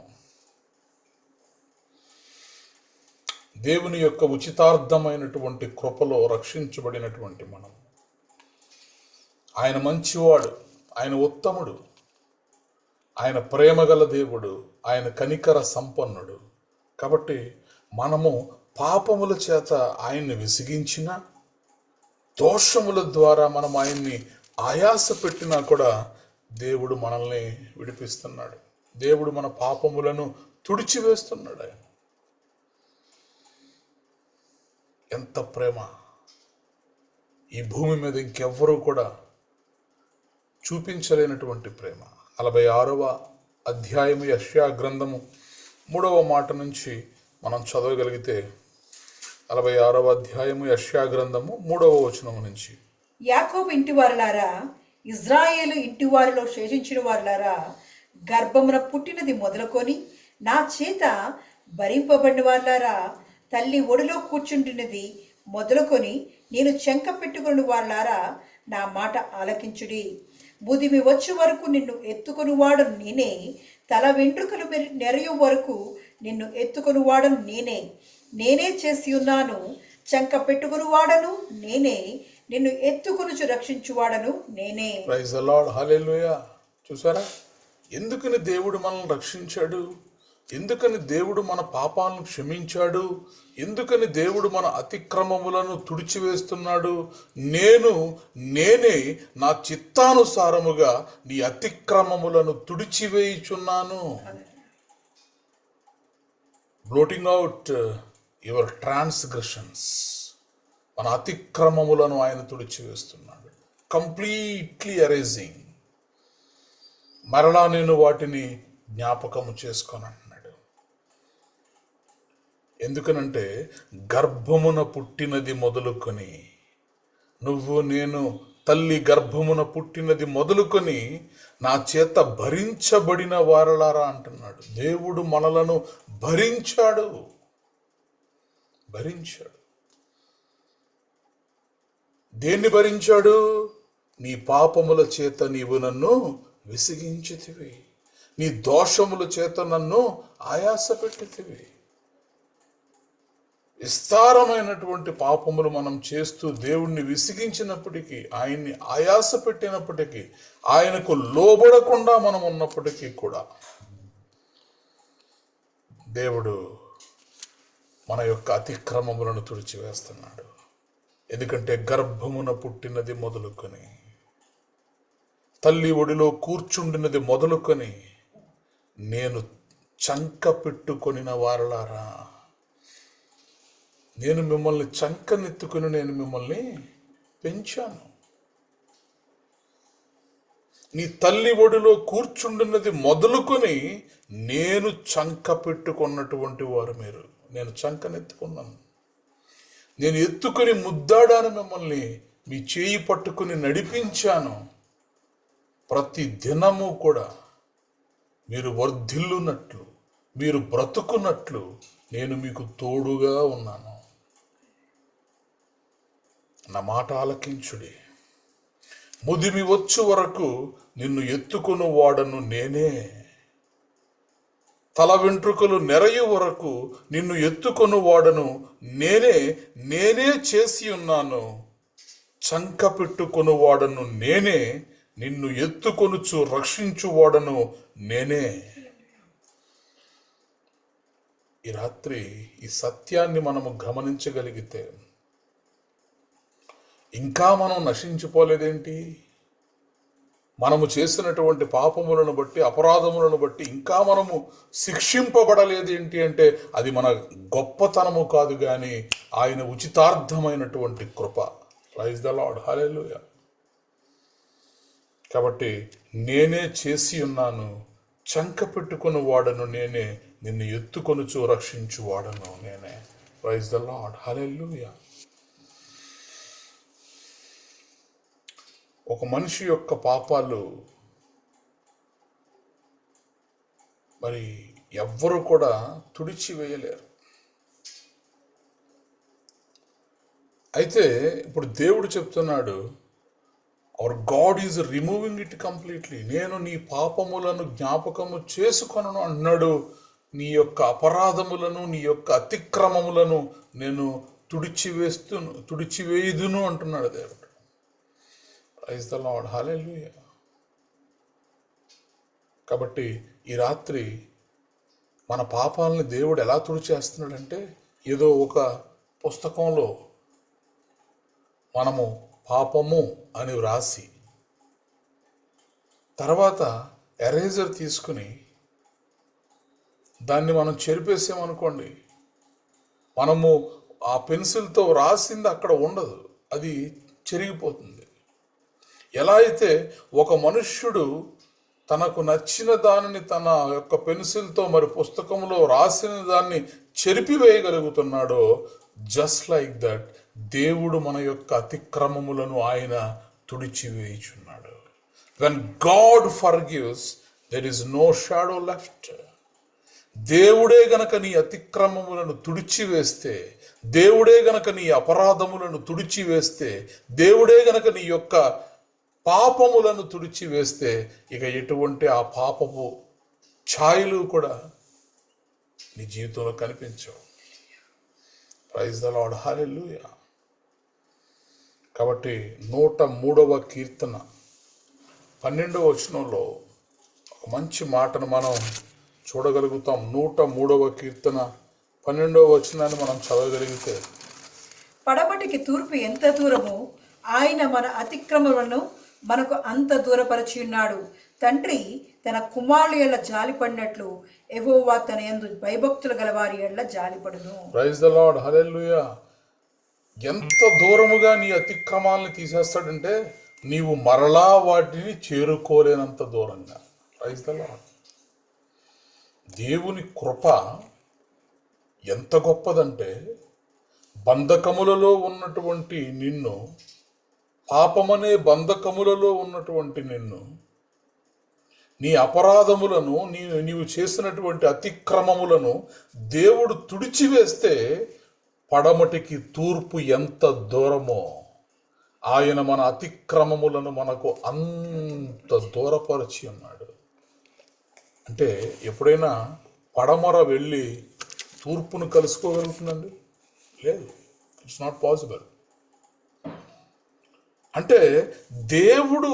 దేవుని యొక్క ఉచితార్థమైనటువంటి కృపలో రక్షించబడినటువంటి మనం, ఆయన మంచివాడు, ఆయన ఉత్తముడు, ఆయన ప్రేమగల దేవుడు, ఆయన కనికర సంపన్నుడు. కాబట్టి మనము పాపముల చేత ఆయన్ని విసిగించిన, దోషముల ద్వారా మనం ఆయన్ని ఆయాస పెట్టినా కూడా దేవుడు మనల్ని విడిపిస్తున్నాడు. దేవుడు మన పాపములను తుడిచివేస్తున్నాడు. ఆయన ఎంత ప్రేమ! ఈ భూమి మీద ఇంకెవ్వరూ కూడా చూపించలేనటువంటి ప్రేమ. 46వ అధ్యాయము యెషయా గ్రంథము 3వ మాట నుంచి మనం చదవగలిగితే, 46వ అధ్యాయము యెషయా గ్రంథము 3వ వచనము నుంచి, యాకోబు ఇంటి వారులారా, ఇజ్రాయేలు ఇంటి వారిలో శేషించిన వారులారా, గర్భమున పుట్టినది మొదలుకొని నా చేత భరింపబడిన వారులారా, తల్లి ఒడిలో కూర్చుంటున్నది మొదలుకొని నేను చెంక పెట్టుకుని వారులారా, నా మాట ఆలకించుడి. ముదిమి వచ్చే వరకు నిన్ను ఎత్తుకొని వాడను నేనే, తల వెంట్రుకలు నెరయు వరకు నిన్ను ఎత్తుకొని వాడను నేనే. నేనే చేసి ఉన్నాను, చెంక పెట్టుకుని వాడను నేనే, నిన్ను ఎత్తుకొనుచు రక్షించువాడను నేనే. ప్రైజ్ ద లార్డ్, హల్లెలూయా. చూసారా ఎందుకని దేవుడు మనల్ని రక్షించాడు? ఎందుకని దేవుడు మన పాపాలను క్షమించాడు? ఎందుకని దేవుడు మన అతిక్రమములను తుడిచివేస్తున్నాడు? నేనే నా చిత్తానుసారముగా నీ అతిక్రమములను తుడిచివేయుచున్నాను. Blotting out your transgressions. మన అతిక్రమములను ఆయన తుడిచివేస్తున్నాడు. Completely erasing. మరలా నేను వాటిని జ్ఞాపకము చేసుకొని అంటున్నాడు. ఎందుకనంటే గర్భమున పుట్టినది మొదలుకొని, నువ్వు నేను తల్లి గర్భమున పుట్టినది మొదలుకొని నా చేత భరించబడిన వారలారా అంటున్నాడు. దేవుడు మనలను భరించాడు. దేన్ని భరించాడు? నీ పాపముల చేత నీవు నన్ను విసిగించితివి, నీ దోషముల చేత నన్ను ఆయాస పెట్టితివి. విస్తారమైనటువంటి పాపములు మనం చేస్తూ దేవుణ్ణి విసిగించినప్పటికీ, ఆయన్ని ఆయాస పెట్టినప్పటికీ, ఆయనకు లోబడకుండా మనం ఉన్నప్పటికీ కూడా దేవుడు మన యొక్క అతిక్రమములను తుడిచివేస్తున్నాడు. ఎందుకంటే గర్భమున పుట్టినది మొదలుకొని, తల్లి ఒడిలో కూర్చుండినది మొదలుకొని నేను చంక పెట్టుకొనిన వారలారా, నేను మిమ్మల్ని చంకనెత్తుకుని నేను మిమ్మల్ని పెంచాను. నీ తల్లి ఒడిలో కూర్చుండినది మొదలుకొని నేను చంక పెట్టుకున్నటువంటి వారు మీరు. నేను చంకనెత్తుకున్నాను, నేను ఎత్తుకుని ముద్దాడాను, మిమ్మల్ని మీ చేయి పట్టుకుని నడిపించాను. ప్రతి దినము కూడా మీరు వర్ధిల్లునట్లు, మీరు బ్రతుకున్నట్లు నేను మీకు తోడుగా ఉన్నాను. నా మాట ఆలకించుడి. ముదిమి వచ్చు వరకు నిన్ను ఎత్తుకుని వాడను నేనే, తల వెంట్రుకలు నెరయు వరకు నిన్ను ఎత్తుకొని వాడను నేనే చేసి ఉన్నాను. చంక పెట్టుకొని వాడను నేనే, నిన్ను ఎత్తుకొనుచు రక్షించు వాడను నేనే. ఈ రాత్రి ఈ సత్యాన్ని మనము గమనించగలిగితే, ఇంకా మనం నశించిపోలేదేంటి? మనము చేసినటువంటి పాపములను బట్టి, అపరాధములను బట్టి ఇంకా మనము శిక్షింపబడలేదు ఏంటి అంటే, అది మన గొప్పతనము కాదు కానీ ఆయన ఉచితార్థమైనటువంటి కృప. Praise the lord, hallelujah. కాబట్టి నేనే చేసి ఉన్నాను, చంక పెట్టుకుని వాడను నేనే, నిన్ను ఎత్తుకొనుచు రక్షించు వాడను నేనే. ప్రైజ్ ద లార్డ్, హల్లెలూయా. ఒక మనిషి యొక్క పాపాలు మరి ఎవ్వరూ కూడా తుడిచివేయలేరు. అయితే ఇప్పుడు దేవుడు చెప్తున్నాడు, hour God is removing it completely. నేను నీ పాపములను జ్ఞాపకము చేసుకొనను అన్నాడు. నీ యొక్క అపరాధములను, నీ యొక్క అతిక్రమములను నేను తుడిచివేయుదును అంటున్నాడు దేవుడు. Praise the lord, hallelujah. కాబట్టి ఈ రాత్రి మన పాపాలని దేవుడు ఎలా తుడిచేస్తున్నాడంటే, ఏదో ఒక పుస్తకంలో మనము పాపము అని వ్రాసి తర్వాత ఎరేజర్ తీసుకుని దాన్ని మనం చెరిపేసామనుకోండి, మనము ఆ పెన్సిల్తో రాసింది అక్కడ ఉండదు, అది చెరిగిపోతుంది. ఎలా అయితే ఒక మనుష్యుడు తనకు నచ్చిన దానిని తన యొక్క పెన్సిల్తో మరి పుస్తకంలో రాసిన దాన్ని చెరిపివేయగలుగుతున్నాడో, జస్ట్ లైక్ దట్ దేవుడు మన యొక్క అతిక్రమములను ఆయన తుడిచివేయుచున్నాడు. When God forgives, there is no shadow left. దేవుడే గనక నీ అతిక్రమములను తుడిచివేస్తే, దేవుడే గనక నీ అపరాధములను తుడిచివేస్తే, దేవుడే గనక నీ యొక్క పాపములను తుడిచివేస్తే, ఇక ఎటువంటి ఆ పాపపు ఛాయలు కూడా నీ జీవితంలో కనిపించవు. Praise the lord, hallelujah. కాబట్టి 103వ కీర్తన 12వ వచనంలో ఒక మంచి మాటను మనం చూడగలుగుతాం. 103వ కీర్తన 12వ వచనాన్ని మనం చదవగలిగితే, పడమటికి తూర్పు ఎంత దూరమో ఆయన మన అతిక్రమములను మనకు అంత దూరపరిచి ఉన్నాడు. తండ్రి తన కుమారుల ఎడల జాలిపడినట్లు యెహోవా తన యందు భయభక్తులు గల వారి ఎడల జాలిపడును. ప్రైజ్ ద లార్డ్, హల్లెలూయా. ఎంత దూరముగా నీ అతిక్రమాలను తీసేస్తాడంటే, నీవు మరలా వాటిని చేరుకోలేనంత దూరంగా. Praise the lord. దేవుని కృప ఎంత గొప్పదంటే, బంధకములలో ఉన్నటువంటి నిన్ను, పాపమనే బంధకములలో ఉన్నటువంటి నిన్ను, నీ అపరాధములను, నీవు చేసినటువంటి అతిక్రమములను దేవుడు తుడిచివేస్తే, పడమటికి తూర్పు ఎంత దూరమో ఆయన మన అతిక్రమములను మనకు అంత దూరపరిచి ఉన్నాడు. అంటే ఎప్పుడైనా పడమర వెళ్ళి తూర్పును కలుసుకోగలుగుతుందండి? లేదు, ఇట్స్ నాట్ పాసిబుల్. అంటే దేవుడు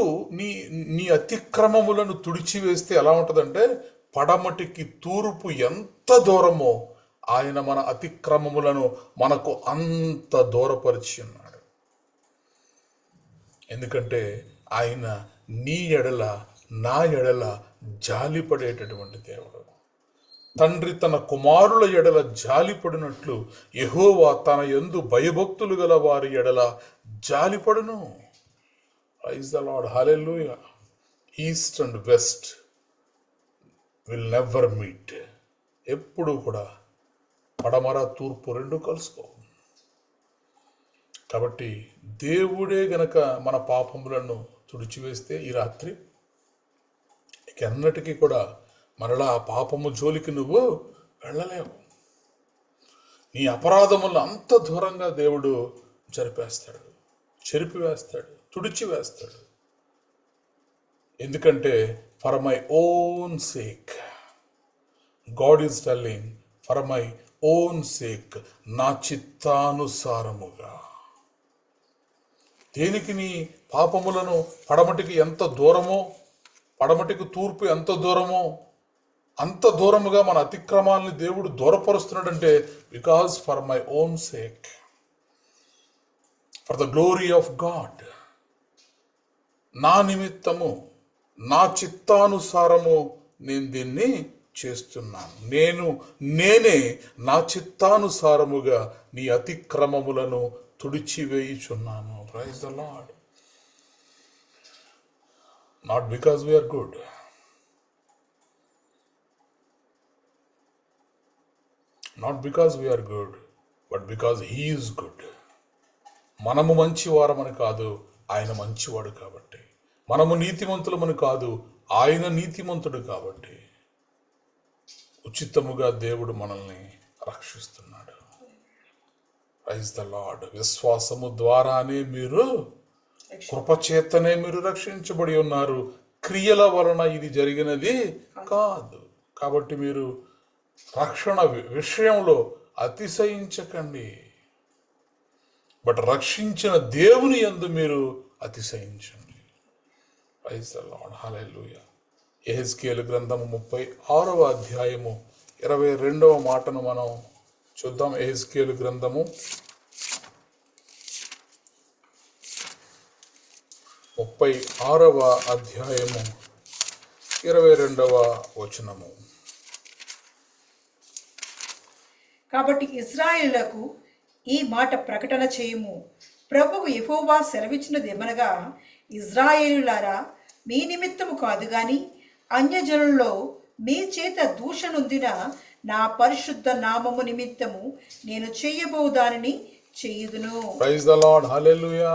నీ అతిక్రమములను తుడిచివేస్తే ఎలా ఉంటుందంటే, పడమటికి తూర్పు ఎంత దూరమో ఆయన మన అతిక్రమములను మనకు అంత దూరపరిచి ఉన్నాడు. ఎందుకంటే ఆయన నీ ఎడల, నా ఎడల జాలిపడేటటువంటి దేవుడు. తండ్రి తన కుమారుల ఎడల జాలిపడినట్లు యెహోవా తన యందు భయభక్తులు గల వారి ఎడల జాలిపడును. Praise the lord, hallelujah. East and west will never meet. ఎప్పుడు కూడా పడమర తూర్పు రెండు కలుసుకో. కాబట్టి దేవుడే గనక మన పాపములను తుడిచివేస్తే, ఈ రాత్రి ఎన్నటికీ కూడా మరలా ఆ పాపము జోలికి నువ్వు వెళ్ళలేవు. నీ అపరాధములను అంత దూరంగా దేవుడు జరిపేస్తాడు, చెరిపివేస్తాడు, తుడిచివేస్తాడు. ఎందుకంటే for my own sake, God is telling, for my own sake, నా చిత్తానుసారముగా. దేనికి నీ పాపములను పడమటికి ఎంత దూరమో, పడమటికి తూర్పు ఎంత దూరమో అంత దూరముగా మన అతిక్రమాలని దేవుడు దూరపరుస్తున్నాడంటే, because for my own sake, for the glory of God. నా నిమిత్తము, నా చిత్తానుసారము నేను దీన్ని చేస్తున్నాను. నేనే నా చిత్తానుసారముగా నీ అతిక్రమములను తుడిచివేయుచున్నాను. Praise the Lord. Not because we are good, not because we are good, but because he is good. మనము మంచి వారమని కాదు, ఆయన మంచివాడు కాబట్టి, మనము నీతిమంతులమని కాదు, ఆయన నీతిమంతుడు కాబట్టి ఉచితముగా దేవుడు మనల్ని రక్షిస్తున్నాడు. Praise the lord. విశ్వాసము ద్వారానే మీరు, కృపచేతనే మీరు రక్షించబడి ఉన్నారు, క్రియల వలన ఇది జరిగినది కాదు. కాబట్టి మీరు రక్షణ విషయంలో అతిశయించకండి, బట్ రక్షించిన దేవుని యందు మీరు అతిశయించండి. Praise the lord. హల్లెలూయా. యెహెజ్కేలు గ్రంథము 36వ అధ్యాయము 22వ మాటను మనం చూద్దాం. యెహెజ్కేలు గ్రంథము 36వ అధ్యాయము 22వ వచనము. కాబట్టి ఇశ్రాయేలులకు ఈ మాట ప్రకటన చేయుము. ప్రభువు యెహోవా సెలవిచ్చినదేమనగా, ఇశ్రాయేలులారా, మీ నిమిత్తము కాదు గాని అన్యజనుల్లో మీ చేత దూషణొందిన నా పరిశుద్ధ నామము నిమిత్తము నేను చెయ్యబో దానిని చెయ్యుదును. Praise the lord. హల్లెలూయా.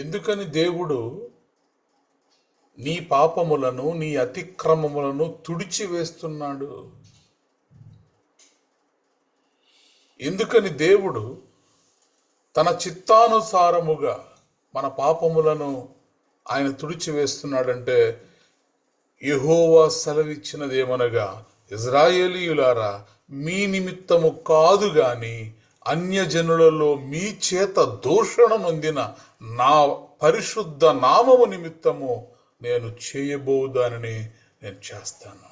ఎందుకని దేవుడు నీ పాపములను, నీ అతిక్రమములను తుడిచివేస్తున్నాడు? ఎందుకని దేవుడు తన చిత్తానుసారముగా మన పాపములను ఆయన తుడిచివేస్తున్నాడంటే, యెహోవా సెలవిచ్చినదేమనగా, ఇశ్రాయేలీయులారా, మీ నిమిత్తము కాదు గాని అన్యజనులలో మీ చేత దూషణ నొందిన నా పరిశుద్ధ నామము నిమిత్తము నేను చేయబోదానని నేను చేస్తాను.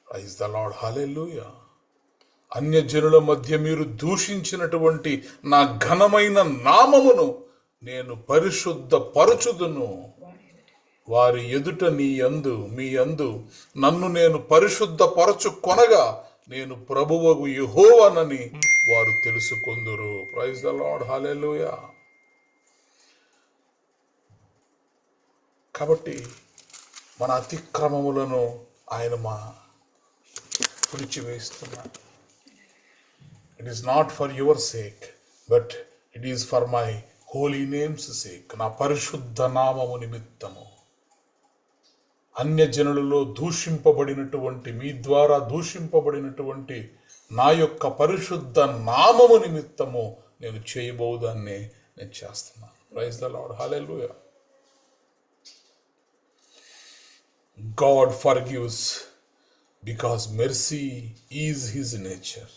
Praise the lord. హల్లెలూయా. అన్యజనుల మధ్య మీరు దూషించినటువంటి నా ఘనమైన నామమును నేను పరిశుద్ధ పరచుదును. వారి ఎదుట మీ యందు నన్ను నేను పరిశుద్ధ పరచు కొనగా నేను ప్రభువగు యెహోవానని వారు తెలుసుకొందురు. Praise the lord. హల్లెలూయా. కాబట్టి మన అతిక్రమములను ఆయన విడిచివేస్తున్నాడు. It is not for your sake, but it is for my holy name's sake. నా పరిశుద్ధ నామము నిమిత్తము అన్యజనులలో దూషింపబడినటువంటి, మీ ద్వారా దూషింపబడినటువంటి నా యొక్క పరిశుద్ధ నామము నిమిత్తము నేను చేయబోదాన్ని నేను చేస్తున్నాను. Praise the lord. Hallelujah. God forgives because mercy is his nature.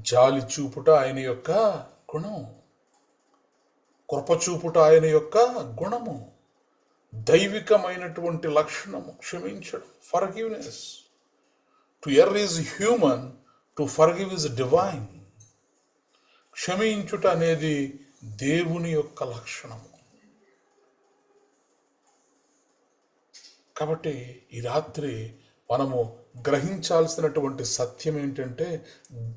జాలి చూపుట ఆయన యొక్క గుణం, కృప చూపుట ఆయన యొక్క గుణము, దైవికమైనటువంటి లక్షణము క్షమించడం. Forgiveness. To err is human, to forgive is divine. క్షమించుట అనేది దేవుని యొక్క లక్షణము. కాబట్టి ఈ రాత్రి మనము గ్రహించాల్సినటువంటి సత్యం ఏంటంటే,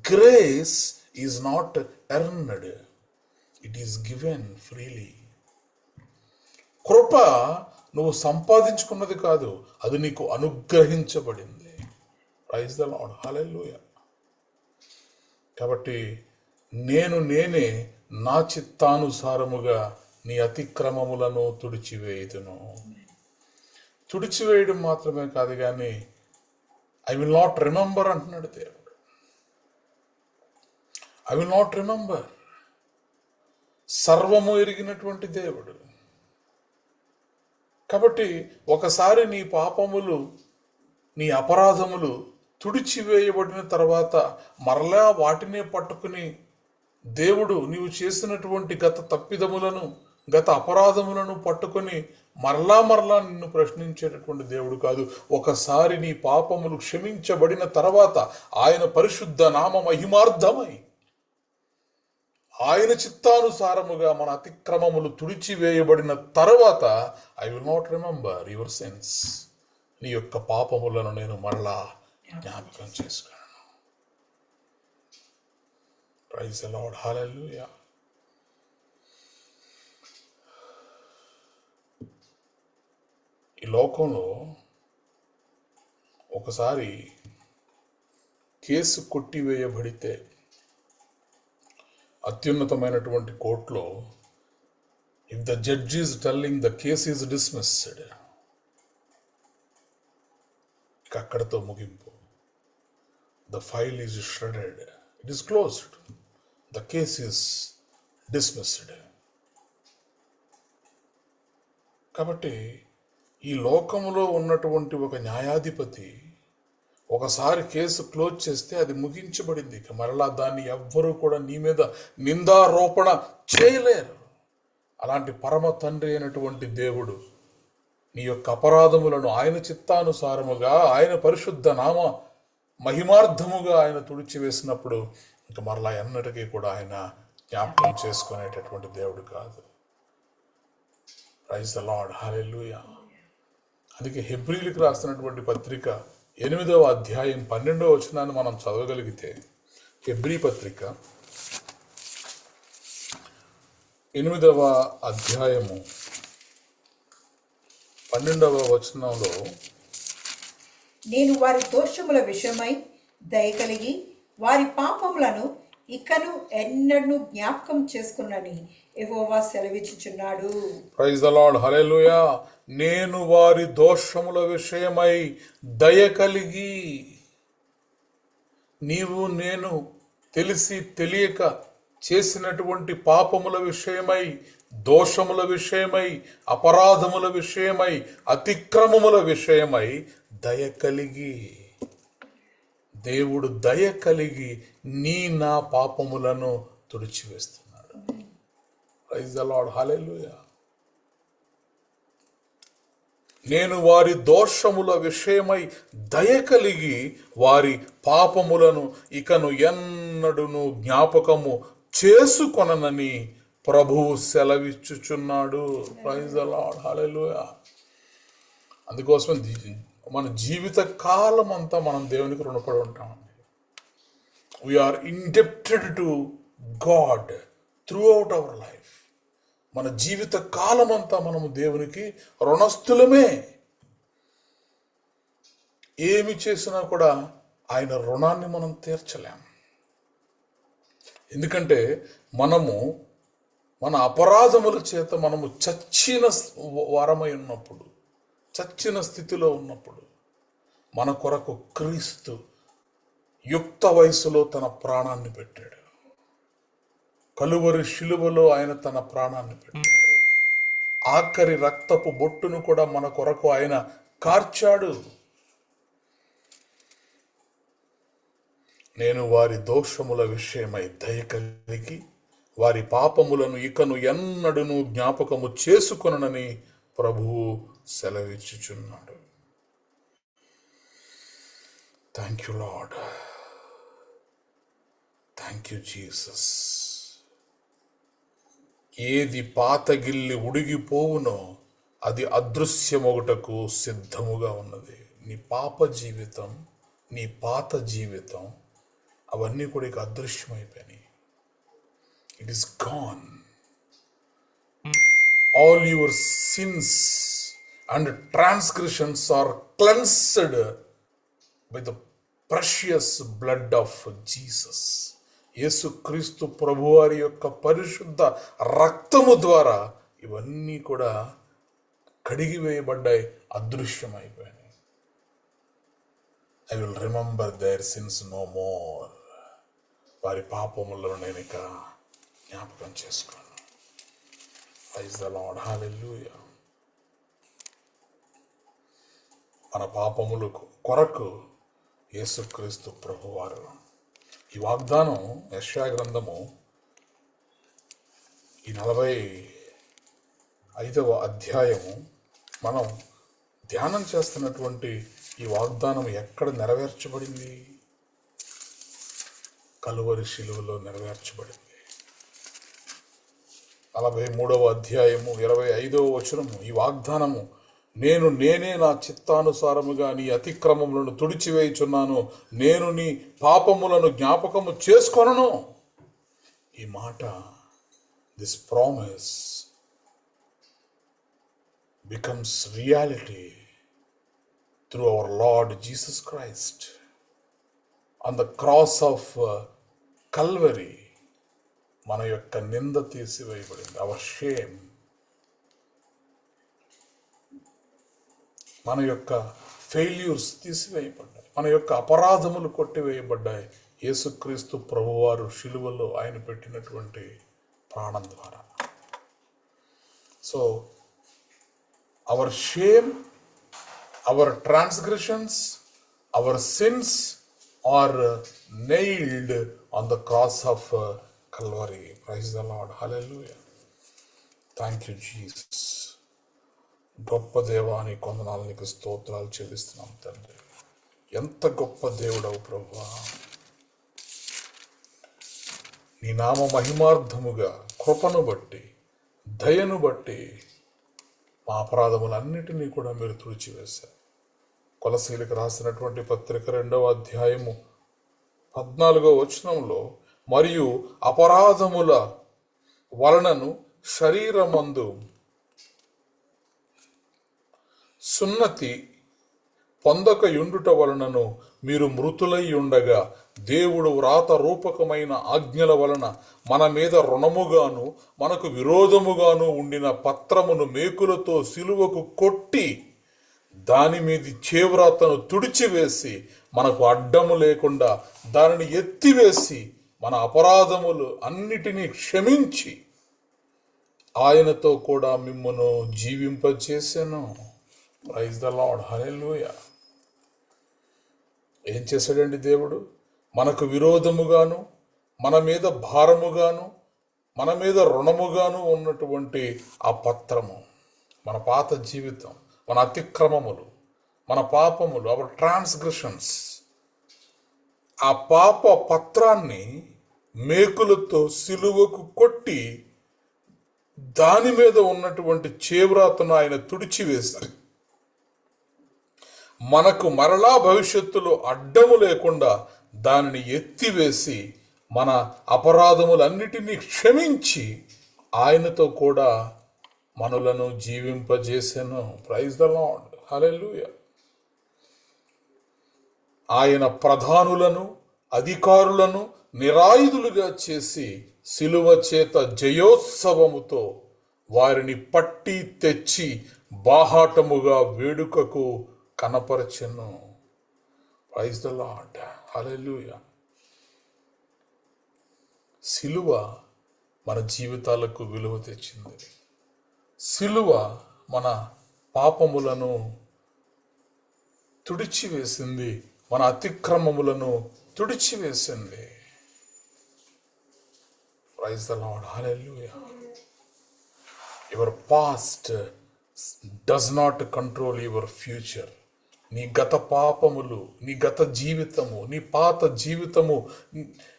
grace is not earned, it is given freely. కృప నువ్వు సంపాదించుకున్నది కాదు, అది నీకు అనుగ్రహించబడింది. Praise the lord. హల్లెలూయా. కాబట్టి నేనే నా చిత్తానుసారముగా నీ అతిక్రమములను తుడిచివేయుదును. తుడిచివేయడం మాత్రమే కాదు కానీ ఐ విల్ నాట్ రిమెంబర్ అంటున్నాడు దేవుడు. I will not remember. సర్వము ఎరిగినటువంటి దేవుడు. కాబట్టి ఒకసారి నీ పాపములు, నీ అపరాధములు తుడిచివేయబడిన తర్వాత మరలా వాటినే పట్టుకుని దేవుడు నీవు చేసినటువంటి గత తప్పిదములను, గత అపరాధములను పట్టుకొని మరలా నిన్ను ప్రశ్నించేటటువంటి దేవుడు కాదు. ఒకసారి నీ పాపములు క్షమించబడిన తర్వాత ఆయన పరిశుద్ధ నామ మహిమార్థమై ఆయన చిత్తానుసారముగా మన అతిక్రమములు తుడిచివేయబడిన తర్వాత I will not remember your sins. నీ యొక్క పాపములను నేను మరలా జ్ఞాపకం చేసుకున్నాను. Praise the Lord. హల్లెలూయా. ఈ లోకంలో ఒకసారి కేసు కొట్టివేయబడితే అత్యున్నతమైనటువంటి కోర్టులో if the judge is telling the case is dismissed, అక్కడతో ముగింపు. The file is shredded, it is closed, the case is dismissed. కాబట్టి ఈ లోకంలో ఉన్నటువంటి ఒక న్యాయాధిపతి ఒకసారి కేసు క్లోజ్ చేస్తే అది ముగించబడింది. ఇక మరలా దాన్ని ఎవ్వరూ కూడా నీ మీద నిందారోపణ చేయలేరు. అలాంటి పరమ తండ్రి అయినటువంటి దేవుడు నీ యొక్క అపరాధములను ఆయన చిత్తానుసారముగా, ఆయన పరిశుద్ధ నామ మహిమార్థముగా ఆయన తుడిచివేసినప్పుడు ఇంక మరలా ఎన్నటికీ కూడా ఆయన జ్ఞాపకం చేసుకునేటటువంటి దేవుడు కాదు. ప్రైజ్ ద లార్డ్, హల్లెలూయా. అందుకే హెబ్రీలకు రాస్తున్నటువంటి పత్రిక 8వ అధ్యాయం 12వ వచనాన్ని మనం చదవగలిగితే, హెబ్రీ పత్రిక 8వ అధ్యాయము 12వ వచనంలో, నేను వారి దోషముల విషయమై దయ కలిగి వారి పాపములను ఇకను ఎన్నడూ జ్ఞాపకం చేసుకున్నని యెహోవా సెలవిచ్చుచున్నాడు. ప్రైజ్ ద లార్డ్, హల్లెలూయా. నేను వారి దోషముల విషయమై దయ కలిగి, నీవు నేను తెలిసి తెలియక చేసినటువంటి పాపముల విషయమై, దోషముల విషయమై, అపరాధముల విషయమై, అతిక్రమముల విషయమై దయ కలిగి, దేవుడు దయ కలిగి నా పాపములను తుడిచివేస్తున్నాడు. ప్రైజ్ ద లార్డ్, హల్లెలూయా. నేను వారి దోషముల విషయమై దయ కలిగి వారి పాపములను ఇకను ఎన్నడును జ్ఞాపకము చేసుకొననని ప్రభువు సెలవిచ్చుచున్నాడు. Praise the lord, hallelujah. అందుకోసం మన జీవిత కాలం అంతా మనం దేవునికి రుణపడి ఉంటామండి. We are indebted to God throughout our life. మన జీవిత కాలం అంతా మనము దేవునికి రుణస్థులమే. ఏమి చేసినా కూడా ఆయన రుణాన్ని మనం తీర్చలేం. ఎందుకంటే మనము మన అపరాధముల చేత మనము చచ్చిన వారమై ఉన్నప్పుడు, చచ్చిన స్థితిలో ఉన్నప్పుడు మన కొరకు క్రీస్తు యుక్త వయసులో తన ప్రాణాన్ని పెట్టాడు. కలువరి శిలువలో ఆయన తన ప్రాణాన్ని పెట్టాడు. ఆఖరి రక్తపు బొట్టును కూడా మన కొరకు ఆయన కార్చాడు. నేను వారి దోషముల విషయమై దయ కలిగి వారి పాపములను ఇకను ఎన్నడును జ్ఞాపకము చేసుకొననని ప్రభువు సెలవిచ్చుచున్నాడు. Thank you Lord, thank you Jesus. ఏది పాతగిల్లి ఉడిగిపోవునో అది అదృశ్యమొగటకు సిద్ధముగా ఉన్నది. నీ పాప జీవితం, నీ పాత జీవితం అవన్నీ కూడా ఇక అదృశ్యమైపోయినాయి. It is gone. All your sins and transgressions are cleansed by the precious blood of Jesus. యేసుక్రీస్తు ప్రభువారి యొక్క పరిశుద్ధ రక్తము ద్వారా ఇవన్నీ కూడా కడిగివేయబడ్డాయి, అదృశ్యమైపోయినాయి. I will remember their sins no more. వారి పాపములను నేను ఇక జ్ఞాపకం చేసుకోను. Praise the lord, hallelujah. మన పాపముల కొరకు యేసుక్రీస్తు ప్రభువారు. ఈ వాగ్దానం యెషయా గ్రంథము ఈ 45వ అధ్యాయము మనం ధ్యానం చేస్తున్నటువంటి ఈ వాగ్దానం ఎక్కడ నెరవేర్చబడింది? కలువరి శిలువలో నెరవేర్చబడింది. 43వ అధ్యాయము 25వ వచనము ఈ వాగ్దానము, నేనే నా చిత్తానుసారముగా నీ అతిక్రమములను తుడిచివేయుచున్నాను, నేను నీ పాపములను జ్ఞాపకము చేసుకొనను. ఈ మాట, this promise becomes reality through our Lord Jesus Christ on the cross of Calvary. మన యొక్క నింద తీసివేయబడింది. అవర్ షేమ్, మన యొక్క ఫెయిల్యూర్స్ తీసివేయబడ్డాయి, మన యొక్క అపరాధములు కొట్టివేయబడ్డాయి యేసుక్రీస్తు ప్రభువారు శిలువలో ఆయన పెట్టినటువంటి ప్రాణం ద్వారా. So our shame, our transgressions, our sins are nailed on the cross of Calvary. Praise the Lord. Hallelujah. Thank you, Jesus. గొప్ప దేవాని కొందనాలు నీకు స్తోత్రాలు చెల్లిస్తున్నాం తండ్రి. ఎంత గొప్ప దేవుడవు ప్రభువా. నీ నామ మహిమార్థముగా కృపను బట్టి, దయను బట్టి మా అపరాధములన్నిటినీ కూడా మీరు తుడిచివేశారు. కొలసీలకు రాసినటువంటి పత్రిక 2వ అధ్యాయము 14వ వచనంలో, మరియు అపరాధముల వలనను శరీరమందు సున్నతి పొందక యుండుట వలనను మీరు మృతులై ఉండగా దేవుడు వ్రాత రూపకమైన ఆజ్ఞల వలన మన మీద రుణముగాను మనకు విరోధముగాను ఉండిన పత్రమును మేకులతో సిలువకు కొట్టి దాని మీది చేవ్రాతను తుడిచివేసి మనకు అడ్డము లేకుండా దానిని ఎత్తివేసి మన అపరాధములు అన్నిటినీ క్షమించి ఆయనతో కూడా మిమ్మును జీవింపచేసెను. Praise the lord. హల్లెలూయా. ఏం చేశాడండి దేవుడు? మనకు విరోధముగాను మన మీద భారముగాను మన మీద రుణముగాను ఉన్నటువంటి ఆ పత్రము, మన పాత జీవితం, మన అతిక్రమములు, మన పాపములు, అవర్ ట్రాన్స్గ్రెషన్స్, ఆ పాప పత్రాన్ని మేకులతో సిలువకు కొట్టి దాని మీద ఉన్నటువంటి చేవ్రాతను ఆయన తుడిచివేశారు. మనకు మరలా భవిష్యత్తులో అడ్డము లేకుండా దానిని ఎత్తివేసి మన అపరాధములన్నిటినీ క్షమించి ఆయనతో కూడా మనలను జీవింపజేసెను. Praise the lord. హల్లెలూయా. ఆయన ప్రధానులను అధికారులను నిరాయుధులుగా చేసి సిలువ చేత జయోత్సవముతో వారిని పట్టి తెచ్చి బాహాటముగా వేడుకకు కనపరచెను. Praise the lord. హల్లెలూయా. సిలువ మన జీవితాలకు విలువ తెచ్చింది. సిలువ మన పాపములను తుడిచివేసింది, మన అతిక్రమములను తుడిచివేసింది. Praise the lord. Hallelujah. Your past does not control your future. నీ గత పాపములు, నీ గత జీవితము, నీ పాత జీవితము,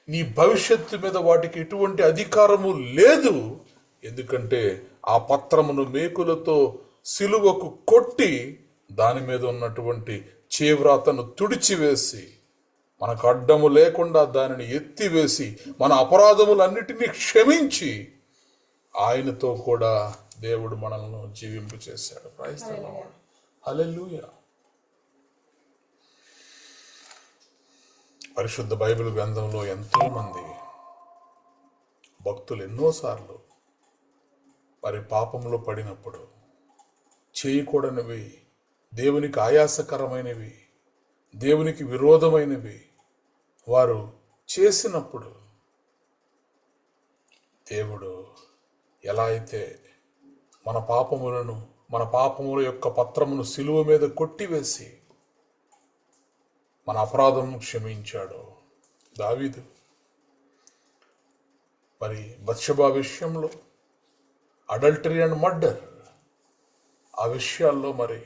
నీ భవిష్యత్తు మీద వాటికి ఎటువంటి అధికారము లేదు. ఎందుకంటే ఆ పత్రమును మేకులతో సిలువకు కొట్టి దాని మీద ఉన్నటువంటి చేవ్రాతను తుడిచివేసి మనకు అడ్డము లేకుండా దానిని ఎత్తివేసి మన అపరాధములన్నిటినీ క్షమించి ఆయనతో కూడా దేవుడు మనల్ని జీవింపు చేశాడు. Praise the Lord. హల్లెలూయా. పరిశుద్ధ బైబిల్ గ్రంథంలో ఎంతో మంది భక్తులు ఎన్నోసార్లు మరి పాపంలో పడినప్పుడు, చేయకూడనివి, దేవునికి ఆయాసకరమైనవి, దేవునికి విరోధమైనవి వారు చేసినప్పుడు దేవుడు ఎలా అయితే మన పాపముల యొక్క పత్రమును సిలువ మీద కొట్టివేసి మన అపరాధం క్షమించాడు. దావీదు మరి బత్షెబా విషయంలో అడల్టరీ అండ్ మర్డర్, ఆ విషయాల్లో మరి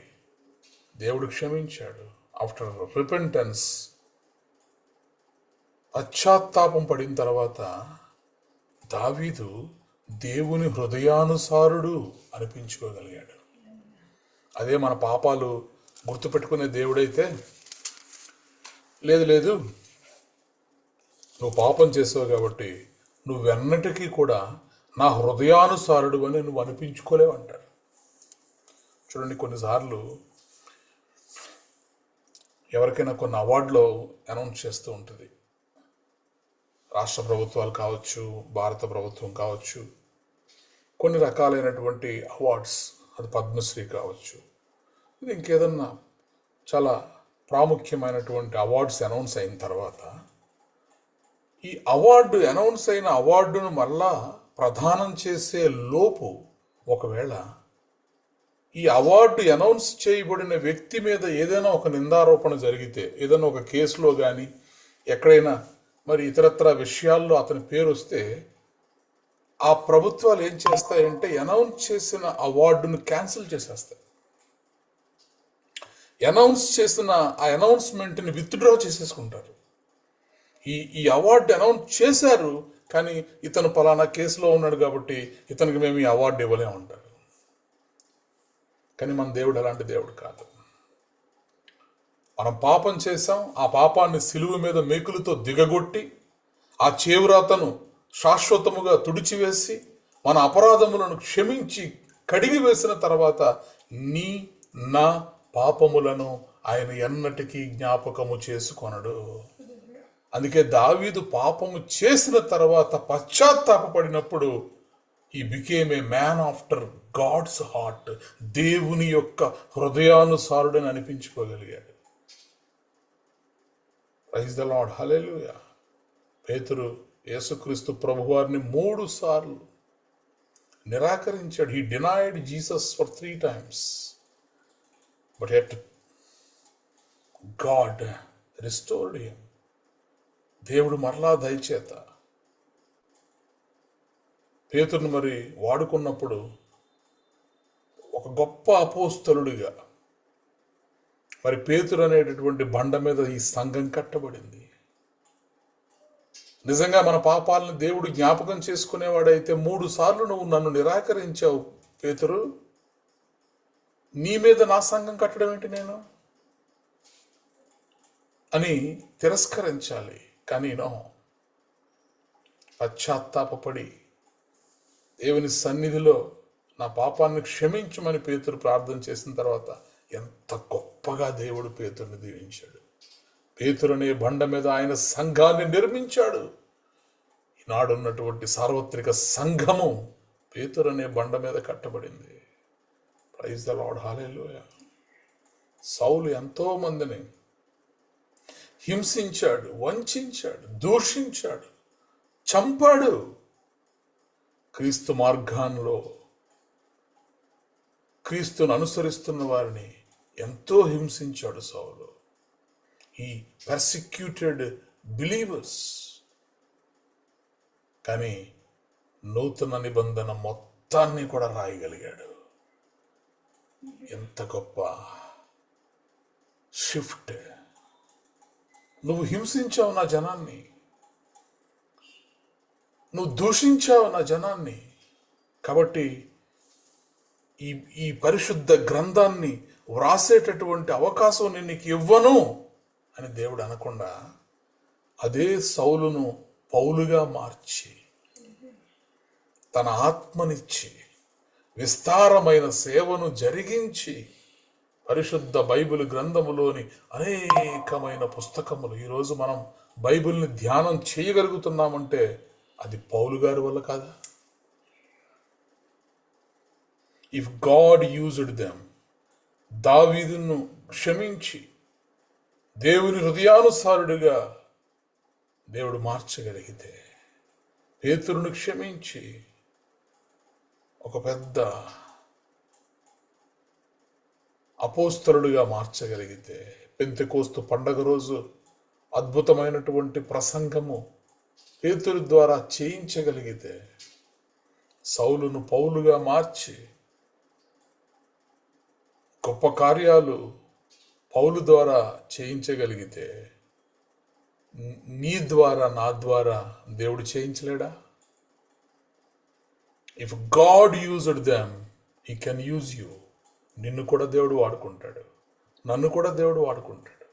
దేవుడు క్షమించాడు. ఆఫ్టర్ రిపెంటెన్స్, పశ్చాత్తాపం పడిన తర్వాత దావీదు దేవుని హృదయానుసారుడు అనిపించుకోగలిగాడు. అదే మన పాపాలు గుర్తుపెట్టుకునే దేవుడైతే, లేదు నువ్వు పాపం చేసావు కాబట్టి నువ్వెన్నటికీ కూడా నా హృదయానుసారుడు అని నువ్వు అనిపించుకోలేవు అంటాడు. చూడండి, కొన్నిసార్లు ఎవరికైనా కొన్ని అవార్డులో అనౌన్స్ చేస్తూ ఉంటుంది. రాష్ట్ర ప్రభుత్వాలు కావచ్చు, భారత ప్రభుత్వం కావచ్చు, కొన్ని రకాలైనటువంటి అవార్డ్స్, అది పద్మశ్రీ కావచ్చు, ఇది ఇంకేదన్నా చాలా ప్రాముఖ్యమైనటువంటి అవార్డ్స్ అనౌన్స్ అయిన తర్వాత ఈ అవార్డు అనౌన్స్ అయిన అవార్డును మళ్ళా ప్రదానం చేసే లోపు ఒకవేళ ఈ అవార్డు అనౌన్స్ చేయబడిన వ్యక్తి మీద ఏదైనా ఒక నిందారోపణ జరిగితే, ఏదైనా ఒక కేసులో కానీ ఎక్కడైనా మరి ఇతరత్ర విషయాల్లో అతని పేరు వస్తే ఆ ప్రభుత్వాలు ఏం చేస్తాయంటే అనౌన్స్ చేసిన అవార్డును క్యాన్సిల్ చేసేస్తాయి. అనౌన్స్ చేసిన ఆ అనౌన్స్మెంట్ని విత్డ్రా చేసేసుకుంటారు. ఈ అవార్డు అనౌన్స్ చేశారు, కానీ ఇతను పలానా కేసులో ఉన్నాడు కాబట్టి ఇతనికి మేము ఈ అవార్డు ఇవ్వలేమంటారు. కానీ మన దేవుడు అలాంటి దేవుడు కాదు. మనం పాపం చేశాం, ఆ పాపాన్ని సిలువ మీద మేకులతో దిగగొట్టి ఆ చేవ్రాతను శాశ్వతముగా తుడిచివేసి మన అపరాధములను క్షమించి కడిగి వేసిన తర్వాత నీ నా పాపములను ఆయన ఎన్నటికీ జ్ఞాపకము చేసుకొనడు. అందుకే దావీదు పాపము చేసిన తర్వాత పశ్చాత్తాపడినప్పుడు he became a man after God's heart, దేవుని యొక్క హృదయానుసారుడని అనిపించుకోగలిగాడు. Praise the lord, hallelujah. పేతురు యేసుక్రీస్తు ప్రభువారిని 3 సార్లు నిరాకరించాడు. He denied Jesus for 3 times. But yet God restored him. దేవుడు మరలా దయచేత పేతురును మరి వాడుకున్నప్పుడు ఒక గొప్ప అపోస్తలుడిగా మరి పేతురు అనేటటువంటి బండ మీద ఈ సంఘం కట్టబడింది. నిజంగా మన పాపాలను దేవుడు జ్ఞాపకం చేసుకునేవాడైతే 3 సార్లు నువ్వు నన్ను నిరాకరించావు పేతురు, నీ మీద నా సంఘం కట్టడం ఏంటి నేను అని తిరస్కరించాలి. కానీ పశ్చాత్తాపడి దేవుని సన్నిధిలో నా పాపాన్ని క్షమించమని పేతురు ప్రార్థన చేసిన తర్వాత ఎంత గొప్పగా దేవుడు పేతురుని దీవించాడు. పేతురు అనే బండ మీద ఆయన సంఘాన్ని నిర్మించాడు. ఈనాడున్నటువంటి సార్వత్రిక సంఘము పేతురు అనే బండ మీద కట్టబడింది. ప్రైజ్ ద లార్డ్, హల్లెలూయా. సౌలు ఎంతో మందిని హింసించాడు, వంచాడు, దూషించాడు, చంపాడు. క్రీస్తు మార్గాల్లో క్రీస్తును అనుసరిస్తున్న వారిని ఎంతో హింసించాడు సౌలు. ఈ పర్సిక్యూటెడ్ బిలీవర్స్. కానీ నూతన నిబంధన మొత్తాన్ని కూడా రాయగలిగాడు. ఎంత గొప్ప షిఫ్ట్. నువ్వు హింసించావు నా జనాన్ని, నువ్వు దూషించావు నా జనాన్ని, కాబట్టి ఈ పరిశుద్ధ గ్రంథాన్ని వ్రాసేటటువంటి అవకాశం నేను నీకు ఇవ్వను అని దేవుడు అనకుండా అదే సౌలును పౌలుగా మార్చి తన ఆత్మనిచ్చి విస్తారమైన సేవను జరిగించి పరిశుద్ధ బైబిల్ గ్రంథములోని అనేకమైన పుస్తకములు ఈరోజు మనం బైబిల్ని ధ్యానం చేయగలుగుతున్నామంటే అది పౌలు గారి వల్ల కాదా? ఇఫ్ గాడ్ యూజ్డ్ దెమ్, దావీదును క్షమించి దేవుని హృదయానుసారుడిగా దేవుడు మార్చగలిగితే, పేతురును క్షమించి ఒక పెద్ద అపోస్తలుడిగా మార్చగలిగితే, పెంతెకోస్తు పండగ రోజు అద్భుతమైనటువంటి ప్రసంగము పేతురు ద్వారా చేయించగలిగితే, సౌలును పౌలుగా మార్చి గొప్ప కార్యాలు పౌలు ద్వారా చేయించగలిగితే, నీ ద్వారా నా ద్వారా దేవుడు చేయించలేడా? If God used them, he can use you. నిన్ను కూడా దేవుడు వాడుకుంటాడు, నన్ను కూడా దేవుడు వాడుకుంటాడు.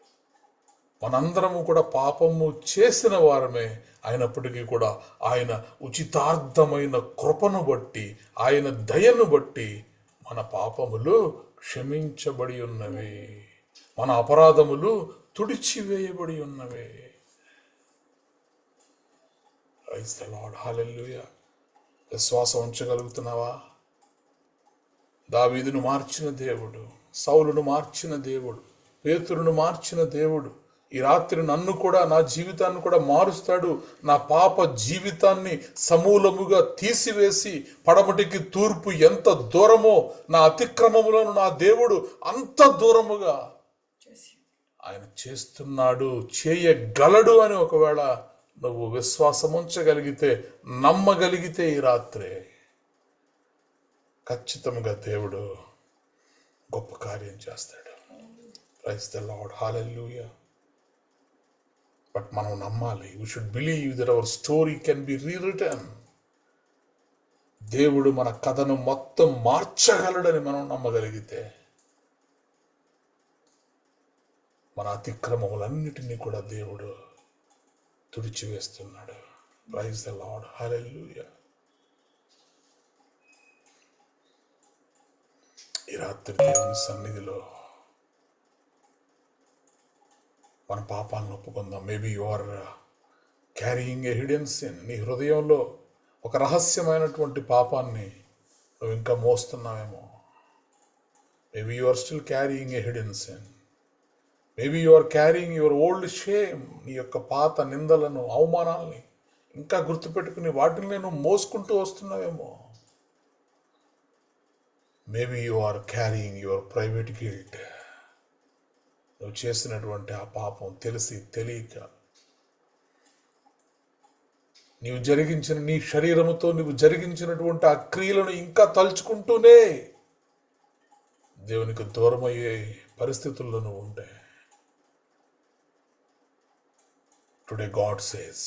మనందరము కూడా పాపము చేసిన వారమే అయినప్పటికీ కూడా ఆయన ఉచితార్థమైన కృపను బట్టి, ఆయన దయను బట్టి మన పాపములు క్షమించబడి ఉన్నవి, మన అపరాధములు తుడిచివేయబడి ఉన్నవి. Praise the lord. హల్లెలూయా. విశ్వాసం ఉంచగలుగుతున్నావా? దావీదును మార్చిన దేవుడు, సౌలును మార్చిన దేవుడు, పేతురును మార్చిన దేవుడు ఈ రాత్రి నన్ను కూడా, నా జీవితాన్ని కూడా మారుస్తాడు. నా పాప జీవితాన్ని సమూలముగా తీసివేసి పడమటికి తూర్పు ఎంత దూరమో నా అతిక్రమములను నా దేవుడు అంత దూరముగా ఆయన చేస్తున్నాడు, చేయగలడు అని ఒకవేళ నువ్వు విశ్వాసం ఉంచగలిగితే, నమ్మగలిగితే ఈ రాత్రే ఖచ్చితంగా దేవుడు గొప్ప కార్యం చేస్తాడు. Praise the lord. Hallelujah. But మనం నమ్మాలి. We should believe that our story can be rewritten. దేవుడు మన కథను మొత్తం మార్చగలడని మనం నమ్మగలిగితే మన అతిక్రమములన్నిటినీ కూడా దేవుడు తుడిచివేస్తున్నాడు. Praise the lord. హల్లెలూయా. ఈ రాత్రి దేవుని సన్నిధిలో మన పాపాలను ఒప్పుకుందాం. Maybe you are carrying a hidden sin. నీ హృదయంలో ఒక రహస్యమైనటువంటి పాపాన్ని నువ్వు ఇంకా మోస్తున్నావేమో. Maybe you are still carrying a hidden sin. Maybe you are carrying your old shame. నీ యొక్క పాత నిందలను, అవమానాలని ఇంకా గుర్తుపెట్టుకుని వాటిని నేను మోసుకుంటూ వస్తున్నావేమో. Maybe you are carrying your private guilt. నువ్వు చేసినటువంటి ఆ పాపం తెలిసి తెలియక నీ శరీరముతో నువ్వు జరిగించినటువంటి ఆ క్రియలను ఇంకా తలుచుకుంటూనే దేవునికి దూరమయ్యే పరిస్థితుల్లో నువ్వు ఉంటే, today God says,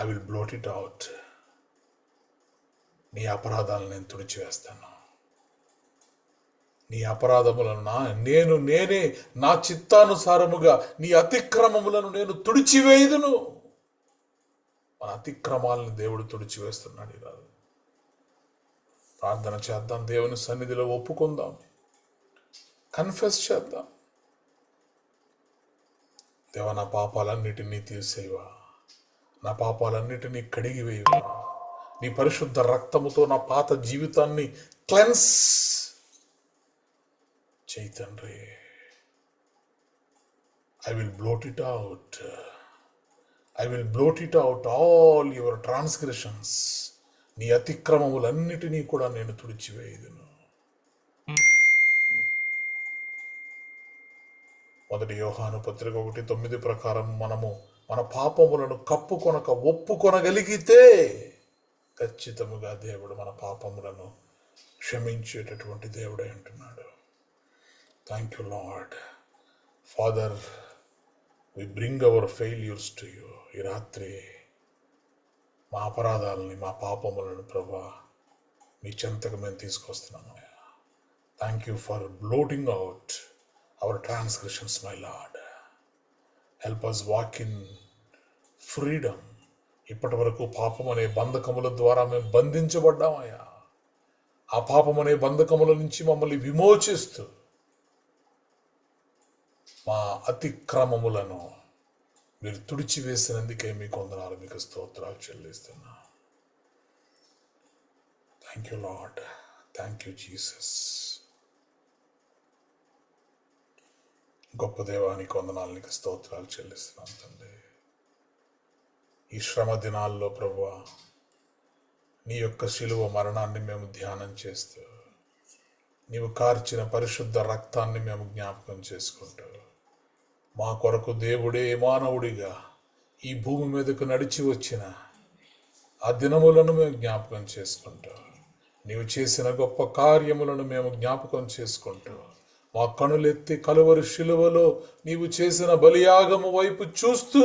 I will blot it out. నీ అపరాధాలను నేను తుడిచివేస్తాను. నీ అపరాధములను నేనే నా చిత్తానుసారముగా నీ అతిక్రమములను నేను తుడిచివేయుదును. మన అతిక్రమాలను దేవుడు తుడిచివేస్తున్నాడు. ఈరోజు ప్రార్థన చేద్దాం, దేవుని సన్నిధిలో ఒప్పుకుందాం, కన్ఫెస్ చేద్దాం. దేవా, నా పాపాలన్నిటినీ తీసేవా, నా పాపాలన్నిటినీ కడిగివేయవా, నీ పరిశుద్ధ రక్తముతో నా పాత జీవితాన్ని క్లెన్స్ చేయి తండ్రి. I will blot it out. I will blot it out all your transgressions. నీ అతిక్రమములన్నిటినీ కూడా నేను తుడిచివేయుదును. మొదటి యోహాను పత్రిక 1:9 ప్రకారం మనము మన పాపములను కప్పుకొనక ఒప్పుకొనగలిగితే ఖచ్చితముగా దేవుడు మన పాపములను క్షమించేటటువంటి దేవుడే అంటున్నాడు. Thank you lord. Father, we bring our failures to you. ఈ రాత్రి మా అపరాధాలని, మా పాపములను ప్రభా మీ చెంతకు మేము తీసుకొస్తున్నాము. Thank you for blotting out our transgressions, my Lord. Help us walk in freedom. ఇప్పటి వరకు పాపం అనే బంధకముల ద్వారా మేము బంధించబడ్డామయ్యా. ఆ పాపం అనే బంధకముల నుంచి మమ్మల్ని విమోచిస్తూ మా అతిక్రమములను మీరు తుడిచివేసినందుకే మీకు వందనాలు, మీకు స్తోత్రాలు చెల్లిస్తున్నా. Thank you Lord. Thank you Jesus. గొప్ప దేవానికి వందనాలు, నీకు స్తోత్రాలు చెల్లిస్తున్నాను తండ్రి. ఈ శ్రమ దినాల్లో ప్రభువా నీ యొక్క శిలువ మరణాన్ని మేము ధ్యానం చేస్తూ, నీవు కార్చిన పరిశుద్ధ రక్తాన్ని మేము జ్ఞాపకం చేసుకుంటూ, మా కొరకు దేవుడే మానవుడిగా ఈ భూమి మీదకు నడిచి వచ్చిన ఆ దినములను మేము జ్ఞాపకం చేసుకుంటూ, నీవు చేసిన గొప్ప కార్యములను మేము జ్ఞాపకం చేసుకుంటూ, మా కనులెత్తి కలువరి శిలువలో నీవు చేసిన బలియాగము వైపు చూస్తూ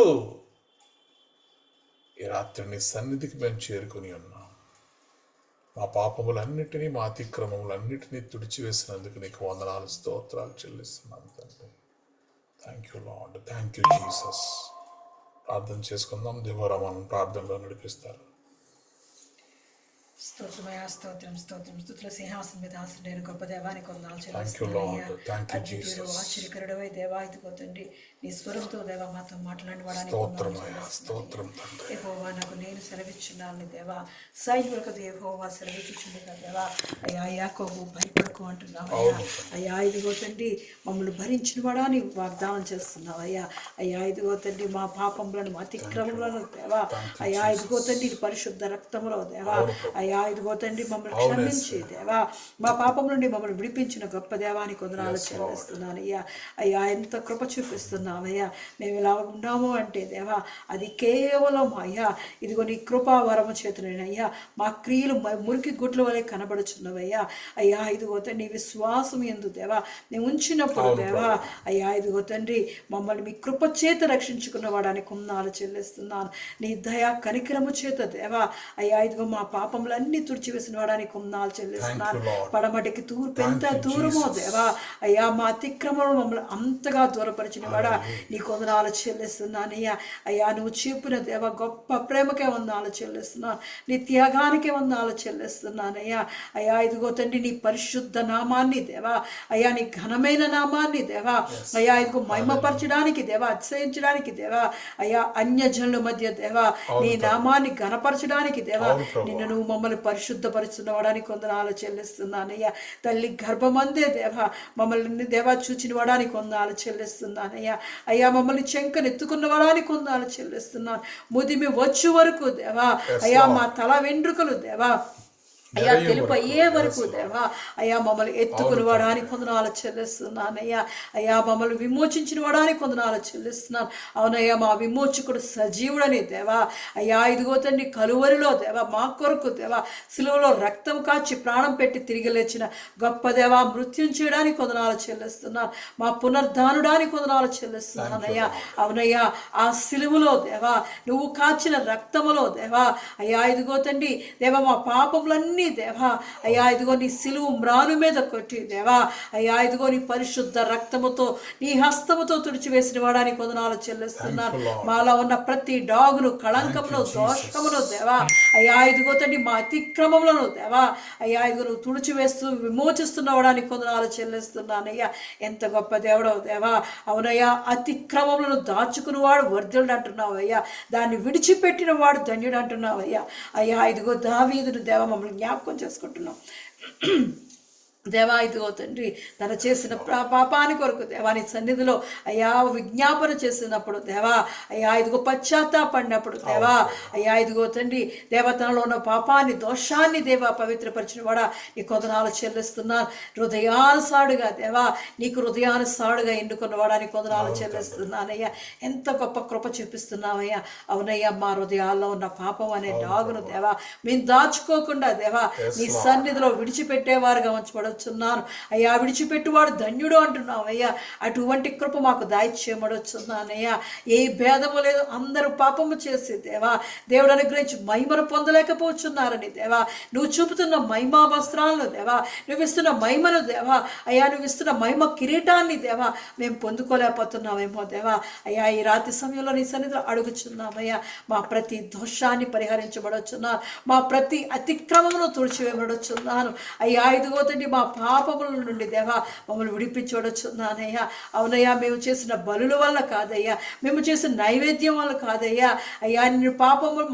ఈ రాత్రి నీ సన్నిధికి మేము చేరుకుని ఉన్నాం. మా పాపములన్నిటినీ, మా అతిక్రమములన్నిటినీ తుడిచివేసినందుకు నీకు వందనాలు, స్తోత్రాలు చెల్లిస్తున్నాం తండ్రి. Thank you Lord. Thank you Jesus. ప్రార్థన చేసుకుందాం. దేవరా మనం ప్రార్థనలో నడిపిస్తారు. స్తోత్రమయ్యా, స్తోత్రం స్తోత్రం. స్తుతుల సింహాసనం మీద ఆశ్రయుడైన గొప్ప దేవానికి వందనాలు Thank you, చెల్లిస్తున్నానయ్యా. Lord. Thank you, అద్భుతుడు, Jesus. ఆశ్చర్యకరుడవై దేవా, ఇదిగో తండ్రి నీ స్వరంతో దేవా మాతో మాట్లాడిన వాడానికి స్తోత్రమయ్యా, స్తోత్రం తండ్రి. యెహోవా నాకు నేను సెలవిచ్చున్నాను దేవా, సైనికులకు యెహోవా సెలవిచ్చుచుండగా దేవా, అయ్యా యాకోబు భయపడకు అంటున్నావు అయ్యా. అయ్యా ఇదిగో తండ్రి మమ్మల్ని భరించిన వాడా నీ వాగ్దానం చేస్తున్నావు అయ్యా. అయ్యా ఇదిగో తండ్రి మా పాపములను మా అతిక్రమములను దేవా, అయ్యా ఇదిగో తండ్రి పరిశుద్ధ రక్తములో దేవా, అయ్యా ఇదిగో తండ్రి మమ్మల్ని క్షమించి దేవా, మా పాపం నుండి మమ్మల్ని విడిపించిన గొప్ప దేవానికి వందనాలు చెల్లిస్తున్నాను అయ్యా. అయ్యా ఎంత కృప చూపిస్తున్నామయ్యా. మేము ఇలా ఉన్నాము అంటే దేవా అది కేవలం అయ్యా ఇదిగో నీ కృపా వరము చేతులైనయ్యా. మా క్రియలు మురికి గుడ్ల వలె కనబడుచున్నవయ్యా. అయ్యా ఇదిగో తండ్రి విశ్వాసం ఎందు దేవా మేము ఉంచినప్పుడు దేవా, అయ్యా ఇదిగో తండ్రి మమ్మల్ని మీ కృప చేత రక్షించుకున్న వాడానికి వందనాలు చెల్లిస్తున్నాను. నీ దయా కనికరము చేత దేవా, అయ్యా ఇదిగో మా పాపములన్నీ తుడిచివేసిన వాడానికి వందనాలు చెల్లిస్తున్నాను. పడమటికి తూర్పు ఎంత దూరమో దేవా, అయ్యా మా అతిక్రమం మమ్మల్ని అంతగా దూరపరిచిన వాడా నీకు వందనాలు చెల్లిస్తున్నానయ్యా. అయ్యా నువ్వు చూపిన దేవా గొప్ప ప్రేమకే వందనాలు చెల్లిస్తున్నాను. నీ త్యాగానికే వందనాలు చెల్లిస్తున్నానయ్యా. అయ్యా ఇదిగో తండ్రి నీ పరిశుద్ధ నామాన్ని దేవా, అయ్యా నీ ఘనమైన నామాన్ని దేవా, అయ్యా ఇదిగో మహిమపరచడానికి దేవా, అతిశయించడానికి దేవా, అయ్యా అన్యజనుల మధ్య దేవా నీ నామాన్ని ఘనపరచడానికి దేవా, నిన్ను నువ్వు మమ్మల్ని పరిశుద్ధపరుచున్న వాడానికి వందనాలు చెల్లిస్తున్నానయ్యా. తల్లి గర్భమందే దేవా మమ్మల్ని దేవా చూచిన వాడానికి వందనాలు చెల్లిస్తున్నానయ్యా. అయ్యా మమ్మల్ని చెంకనెత్తుకున్న వాడానికి వందనాలు చెల్లిస్తున్నాను. ముదిమి వచ్చు వరకు దేవా, అయ్యా మా తల వెంట్రుకలు దేవా అయ్యా తెలుపు అయ్యే వరకు దేవా, అయ్యా మమ్మల్ని ఎత్తుకుని వాడానికి వందనాలు చెల్లిస్తున్నానయ్యా. అయ్యా మమ్మల్ని విమోచించిన వాడానికి వందనాలు చెల్లిస్తున్నాను. అవునయ్యా మా విమోచకుడు సజీవుడని దేవా, అయ్యా ఇదిగో తండ్రి కలువరిలో దేవా మా కొరకు దేవా సిలువలో రక్తం కాచి ప్రాణం పెట్టి తిరిగి లేచిన గొప్ప దేవా మృత్యుం చేయడానికి వందనాలు చెల్లిస్తున్నాను. మా పునర్ధానుడానికి వందనాలు చెల్లిస్తున్నానయ్యా. అవునయ్యా ఆ సిలువలో దేవా నువ్వు కాచిన రక్తములో దేవా, అయ్యా ఇదిగో తండ్రి దేవా మా పాపములన్నీ దేవా, అయ్యా ఇదిగో నీ సిలువు మ్రాను మీద కొట్టి దేవా, అయ్యా ఇదిగో నీ పరిశుద్ధ రక్తముతో నీ హస్తముతో తుడిచివేసిన వాడానికి వందనాలు చెల్లిస్తున్నాను. మాలో ఉన్న ప్రతి డాగును కళంకమును దోషమును దేవా, అయ్యా ఇదిగో తండ్రి మా అతిక్రమములను దేవా, అయ్యా ఇదిగో నువ్వు తుడిచివేస్తూ విమోచిస్తున్న వాడానికి వందనాలు చెల్లిస్తున్నానయ్యా. ఎంత గొప్ప దేవుడవు దేవా. అవునయ్యా అతిక్రమములను దాచుకుని వాడు వర్ధుడు అంటున్నావు అయ్యా, దాన్ని విడిచిపెట్టిన వాడు ధన్యుడు అంటున్నావు అయ్యా. అయ్యా ఇదిగో దావీదును దేవా మమ్మల్ని జ్ఞాపకం చేసుకుంటున్నాం దేవా. ఇదిగో తండ్రి తను చేసిన పాపాని కొరకు దేవా నీ సన్నిధిలో అయ్యా విజ్ఞాపన చేసినప్పుడు దేవా, అయ్యా ఇదిగో పశ్చాత్తాపడినప్పుడు దేవా, అయ్యా ఇదిగో తండ్రి దేవా తనలో ఉన్న పాపాన్ని దోషాన్ని దేవా పవిత్రపరిచిన వాడా నీకు వందనాలు చెల్లిస్తున్నాను. హృదయానుసాడుగా దేవా నీకు హృదయానుసాడుగా ఎన్నుకున్న వాడానికి వందనాలు చెల్లిస్తున్నానయ్యా. ఎంత గొప్ప కృప చూపిస్తున్నావయ్యా. అవునయ్యా మా హృదయాల్లో ఉన్న పాపం అనే డాగును దేవా మేము దాచుకోకుండా దేవా నీ సన్నిధిలో విడిచిపెట్టేవారుగా ఉంచబడచ్చు చున్నాను అయ్యా. విడిచిపెట్టువాడు ధన్యుడు అంటున్నావు అయ్యా. అటువంటి కృప మాకు దాయిచ్చేయమడొచ్చున్నానయ్యా. ఏ భేదము లేదు, అందరూ పాపము చేసి దేవా దేవుడు అనుగ్రహించి మహిమను పొందలేకపోతున్నారని దేవా నువ్వు చూపుతున్న మహిమా వస్త్రాలను దేవా, నువ్వు ఇస్తున్న మహిమను దేవా, అయ్యా నువ్వు ఇస్తున్న మహిమ కిరీటాన్ని దేవా మేము పొందుకోలేకపోతున్నామేమో దేవా. అయ్యా ఈ రాత్రి సమయంలో నీ సన్నిధిలో అడుగుచున్నామయ్యా. మా ప్రతి దోషాన్ని పరిహరించబడొచ్చున్నాను, మా ప్రతి అతిక్రమమును తుడిచివేయబడొచ్చున్నాను అయ్యా. ఇదిగో తండ్రి మా పాపముల నుండి దేవా మమ్మల్ని విడిపించవచ్చున్నానయ్యా. అవునయ్యా మేము చేసిన బలుల వల్ల కాదయ్యా, మేము చేసిన నైవేద్యం వల్ల కాదయ్యా. అయ్యా నిన్ను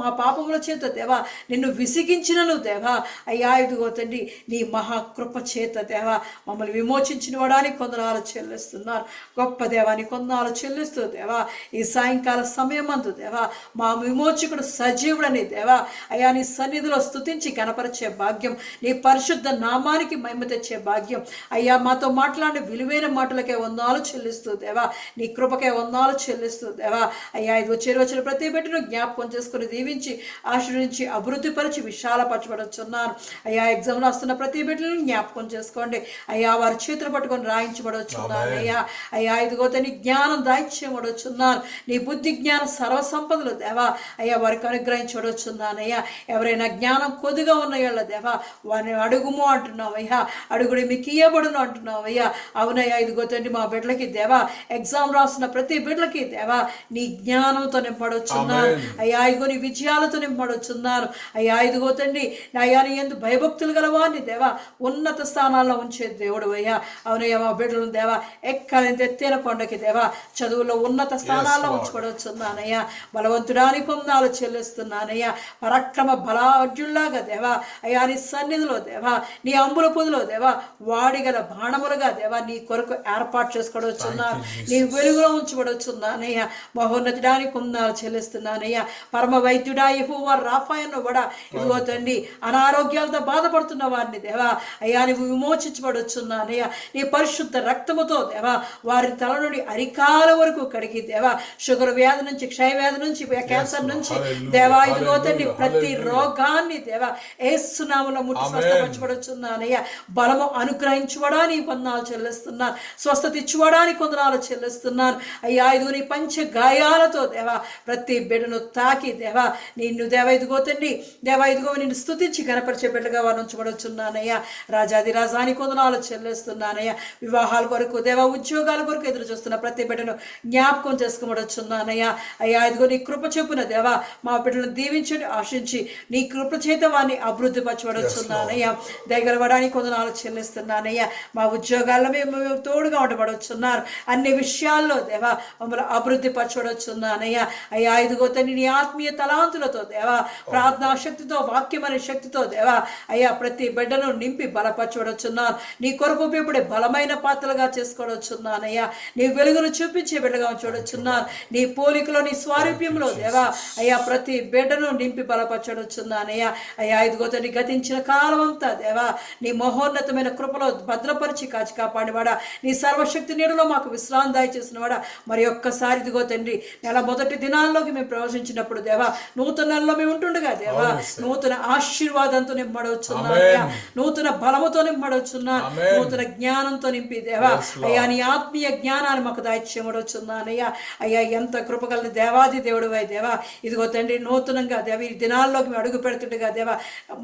మా పాపముల చేత దేవా నిన్ను విసిగించినను దేవా, అయ్యా ఇదిగో తండ్రి నీ మహాకృప చేత దేవా మమ్మల్ని విమోచించిన వాడానికి కొందనాలు చెల్లిస్తున్నారు. గొప్ప దేవానికి కొందనాలు చెల్లిస్తూ దేవా ఈ సాయంకాల సమయమందు దేవా మా విమోచకుడు సజీవుడని దేవా అయ్యా నీ సన్నిధిలో స్తుతించి కనపరిచే భాగ్యం, నీ పరిశుద్ధ నామానికి మహిమ తెచ్చే భాగ్యం అయ్యా మాతో మాట్లాడిన విలువైన మాటలకే వందనాలు చెల్లిస్తూ దేవా నీ కృపకే వందనాలు చెల్లిస్తూ దేవా అయ్యా ఇదిగో చేరువచ్చిన ప్రతి బిడ్డను జ్ఞాపకం చేసుకుని దీవించి ఆశీర్వదించి అభివృద్ధిపరిచి విశాలపరచబడుచున్నాను అయ్యా. ఎగ్జామ్ రాస్తున్న ప్రతి బిడ్డలను జ్ఞాపకం చేసుకోండి అయ్యా. వారి చేతులు పట్టుకొని రాయించబడొచ్చున్నాను అయ్యా. అయ్యా ఇదిగో నీ జ్ఞానం దాయిచ్చేయబడొచ్చున్నాను, నీ బుద్ధి జ్ఞానం సర్వసంపదలు దేవా అయ్యా వారికి అనుగ్రహించబడొచ్చున్నానయ్యా. ఎవరైనా జ్ఞానం కొద్దిగా ఉన్న వాళ్ళ దేవా వారిని అడుగుము అంటున్నావు అయ్యా. అడుగుడి మీకు ఇయ్యబడును అంటున్నావు అయ్యా. అవునయ్యా, ఇదిగో తండ్రి మా బిడ్డలకి దేవా ఎగ్జామ్ రాస్తున్న ప్రతి బిడ్డలకి దేవా నీ జ్ఞానంతో నింపడొచ్చున్నాను అయ్యా. ఇదిగో నీ విజయాలతో నింపడొచ్చున్నాను అయ్యా. ఇదిగో తండ్రి అయ్యా, నీ యందు భయభక్తులు గలవాన్ని దేవా ఉన్నత స్థానాల్లో ఉంచే దేవుడు అయ్యా. అవునయ్యా, మా బిడ్డలను దేవా ఎక్కడంత ఎత్తైన కొండకి దేవా చదువులో ఉన్నత స్థానాల్లో ఉంచుకోవచ్చున్నానయ్యా. బలవంతుడాని పొందాలు చెల్లిస్తున్నానయ్యా. పరాక్రమ బలాఢ్యుల్లాగా దేవా అయ్యా నీ సన్నిధిలో దేవా నీ అంబుల పొదిలో దేవా వాడిగల బాణములుగా దేవా నీ కొరకు ఏర్పాటు చేసుకోవచ్చున్నాను. నీ వెలుగులో ఉంచబడొచ్చున్నానయ్యా. మహోన్నతుడానికి పొందాలు చెల్లిస్తున్నానయ్యా. పరమ వైద్యుడా యెహోవా రాఫాయను కూడా ఇదిగో తండ్రి అనారోగ్యాలతో బాధపడుతున్న వారిని దేవా అయ్యా నువ్వు విమోచించబడొచ్చున్నానయ్యా. నీ పరిశుద్ధ రక్తముతో దేవా వారి తల నుండి అరికాల వరకు కడిగి దేవా షుగర్ వ్యాధి నుంచి, క్షయ వ్యాధి నుంచి, క్యాన్సర్ నుంచి దేవా ఇదిగో తండ్రి ప్రతి రోగాన్ని దేవా యేసు నామములో ముట్టి స్వస్థపరచబడుచున్నానయ్యా. బలము అనుగ్రహించబడానికి వందనాలు చెల్లిస్తున్నాను. స్వస్థత ఇచ్చుకోవడానికి వందనాలు చెల్లిస్తున్నాను అయ్యా. ఇదిగో నీ పంచ గాయాలతో దేవా ప్రతి బిడ్డను తాకి దేవా నిన్ను దేవా ఇదిగో తండ్రి దేవా ఇదిగో నిన్ను స్తుతించి గణపరిచే బిడ్డగా వారు ఉంచబడుచున్నానయ్యా. రాజాది రాజానికి వందనాలు చెల్లిస్తున్నానయ్యా. వివాహాల కొరకు దేవా ఉద్యోగాల కొరకు ఎదురు చూస్తున్న ప్రతి బిడ్డను జ్ఞాపకం చేసుకోబడుచున్నానయ్యా. అయ్యా ఇదిగో నీ కృప చెప్పున దేవా మా బిడ్డలను దీవించని ఆశించి నీ కృప చేత వారిని అభివృద్ధి పరచబడుచున్నానయ్యా. దయగలవడానికి వందనాలు చెల్లిస్తున్నానయ్యా. మా ఉద్యోగాల్లో మేము తోడుగా ఉండబడుచున్నారు. అన్ని విషయాల్లో దేవా మమ్మల్ని అభివృద్ధి పరచబడుచున్నానయ్యా. అయ్యా ఇదిగో తండ్రి నీ ఆత్మీయ తలాంతులతో దేవా ప్రార్థనా శక్తితో వాక్యమనే శక్తితో దేవా అయ్యా ప్రతి బిడ్డను నింపి బలపరచబడుచున్నాను. నీ కొరకు ఉపయోగపడే బలమైన పాత్రలుగా చేసుకోవచ్చున్నానయ్యా. నీ వెలుగును చూపించే బిడ్డగా చూడొచ్చున్నాను. నీ పోలికలో నీ స్వారూప్యంలో దేవా అయ్యా ప్రతి బిడ్డను నింపి బలపరచబడుచున్నానయ్యా. అయ్యా ఇదిగో తండ్రి గతించిన కాలం అంతా దేవా నీ మహోన్నతమైన కృపలో భద్రపరిచి కాచి కాపాడివాడా నీ సర్వశక్తి నీడలో మాకు విశ్రాంతి దయచేసిన వాడా మరి ఒక్కసారి ఇదిగో తండ్రి నెల మొదటి దినాల్లోకి మేము ప్రవేశించినప్పుడు దేవా నూతన నెలలో మేము ఉంటుండగా దేవా నూతన ఆశీర్వాదంతో నింపడవచ్చున్నానయ్యా. నూతన బలముతో నింపడవచ్చున్నాను. నూతన జ్ఞానంతో నింపి దేవా అయ్యా నీ ఆత్మీయ జ్ఞానాన్ని మాకు దాయిచ్చేయమడవచ్చున్నానయ్యా. అయ్యా ఎంత కృపగల దేవాది దేవుడు అయి దేవా ఇదిగో తండ్రి నూతనంగా దేవ ఈ దినాల్లోకి మేము అడుగు పెడుతుండగా దేవా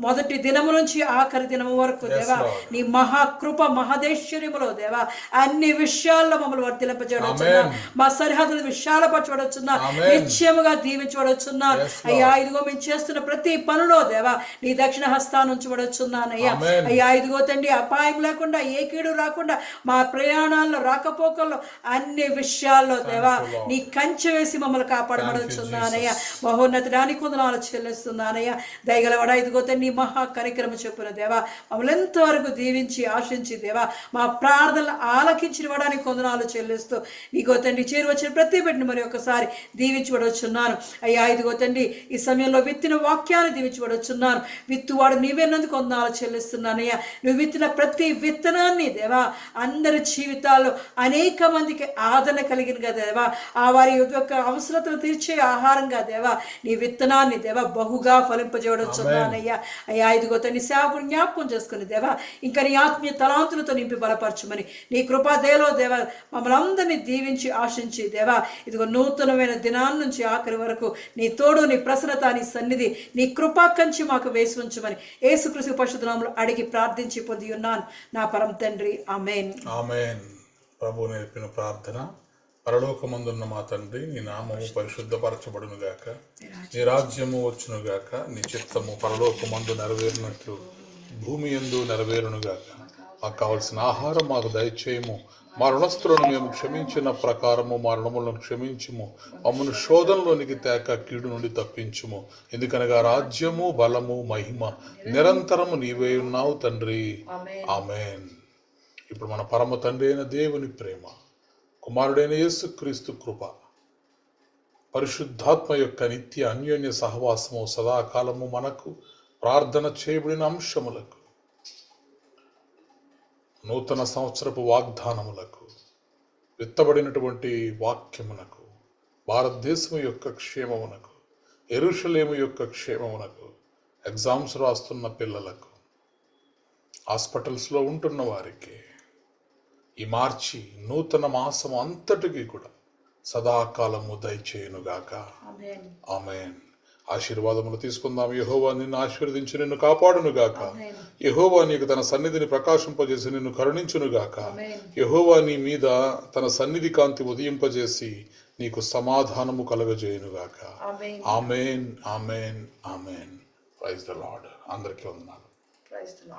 మొదటి దినము నుంచి ఆఖరి దినము వరకు దేవా నీ మహాకృప మహదేశ్వర్యములో దేవా అన్ని విషయాల్లో మమ్మల్ని వర్తింపజేయవచ్చున్నా. మా సరిహద్దులు విశాలపరచబడుచున్నా. నిశ్చయముగా దీవించబడుచున్నాను అయ్యా. ఇదిగో మేము చేస్తున్న ప్రతి పనిలో దేవా నీ దక్షిణ హస్తాన్ని ఉంచబడుచున్నానయ్యా. అయ్యా ఇదిగో తండ్రి అపాయం లేకుండా ఏ కీడు రాకుండా మా ప్రయాణాల్లో రాకపోకల్లో అన్ని విషయాల్లో దేవా నీ కంచె వేసి మమ్మల్ని కాపాడబడుచున్నానయ్యా. మహోన్నతుడానికి వందనాలు చెల్లిస్తున్నానయ్యా. దయగలవాడా ఇదిగో తండ్రి నీ మహా కనికరము చెప్పున దేవా మమ్మల్ని ఎంతవరకు దీవించి ఆశించి దేవా మా ప్రార్థనలు ఆలకించిన వాడానికి వందనాలు చెల్లిస్తూ నీకో తండ్రి చేరువచ్చిన ప్రతి బిడ్డను మరి ఒకసారి దీవించబడొచ్చున్నాను అయ్యా. ఇదిగో తండ్రి ఈ సమయంలో విత్తిన వాక్యాన్ని దీవించబడొచ్చున్నాను. విత్తువాడు నీవేనందుకు వందనాలు చెల్లిస్తున్నానయ్యా. నువ్వు విత్తిన ప్రతి విత్తనాన్ని దేవా అందరి జీవితాల్లో అనేక మందికి ఆదరణ కలిగిన కదా దేవా ఆ వారి యొక్క అవసరతలు తీర్చే ఆహారంగా దేవా నీ విత్తనాన్ని దేవా బహుగా ఫలింపజేయవచ్చున్నానయ్యా. అయ్యా ఇదిగో తండ్రి సేవకుడు జ్ఞాపకం చేసుకుని దేవా ఇంకా నీ ఆత్మీయ తలాంతులతో నింపి బలపరచమని నీ కృపాదయలో దేవా మమ్మల్ని అందరినీ దీవించి ఆశించి దేవా ఇదిగో నూతనమైన దినాల నుంచి ఆఖరి వరకు నీ తోడు నీ ప్రసన్నత నీ సన్నిధి నీ కృపా కంచి మాకు వేసి ఉంచమని యేసుక్రీస్తు పరిశుద్ధ నామములో అడిగి ప్రార్థించి పొంది ఉన్నాను నా పరమ తండ్రి. ఆమేన్. ఆమేన్. ప్రభు నేర్పిన ప్రార్థన. పరలోకమందున్న మా తండ్రి నీ నామము పరిశుద్ధపరచబడును గాక, నీ రాజ్యము వచ్చును గాక, నీ చిత్తము పరలోకమందు నెరవేరినట్లు భూమి యందు నెరవేరును గాక. మాకు కావలసిన ఆహారం మాకు దయచేయము. మా రుణస్థులను మేము క్షమించిన ప్రకారము మా రుణములను క్షమించుము. మమ్మల్ని శోధనలోనికి తేక కీడు నుండి తప్పించుము. ఎందుకనగా రాజ్యము బలము మహిమ నిరంతరము నీవే ఉన్నావు తండ్రి. ఆమేన్. ఇప్పుడు మన పరమ తండ్రి అయిన దేవుని ప్రేమ, కుమారుడైన యేసుక్రీస్తు కృప, పరిశుద్ధాత్మ యొక్క నిత్య అన్యోన్య సహవాసము సదాకాలము మనకు ప్రార్థన చేయబడిన అంశములకు, నూతన సంవత్సరపు వాగ్దానములకు, విత్తబడినటువంటి వాక్యమునకు, భారతదేశం యొక్క క్షేమమునకు, యెరూషలేము యొక్క క్షేమమునకు, ఎగ్జామ్స్ రాస్తున్న పిల్లలకు, హాస్పిటల్స్లో ఉంటున్న వారికి, ఈ మార్చి నూతన మాసం అంతటికి కూడా సదాకాలము దయచేయునుగాక. ఆమేన్. ఆశీర్వాదములు తీసుకుందాం. యెహోవా నిన్ను ఆశీర్వదించి నిన్ను కాపాడును గాక. యెహోవా నీకు తన సన్నిధిని ప్రకాశింపజేసి నిన్ను కరుణించును గాక. యెహోవా నీ మీద తన సన్నిధి కాంతి ఉదయింపజేసి నీకు సమాధానము కలగజేయును గాక. ఆమేన్, ఆమేన్, ఆమేన్. Praise the Lord. అందరికీ వందనాలు. Praise the lord.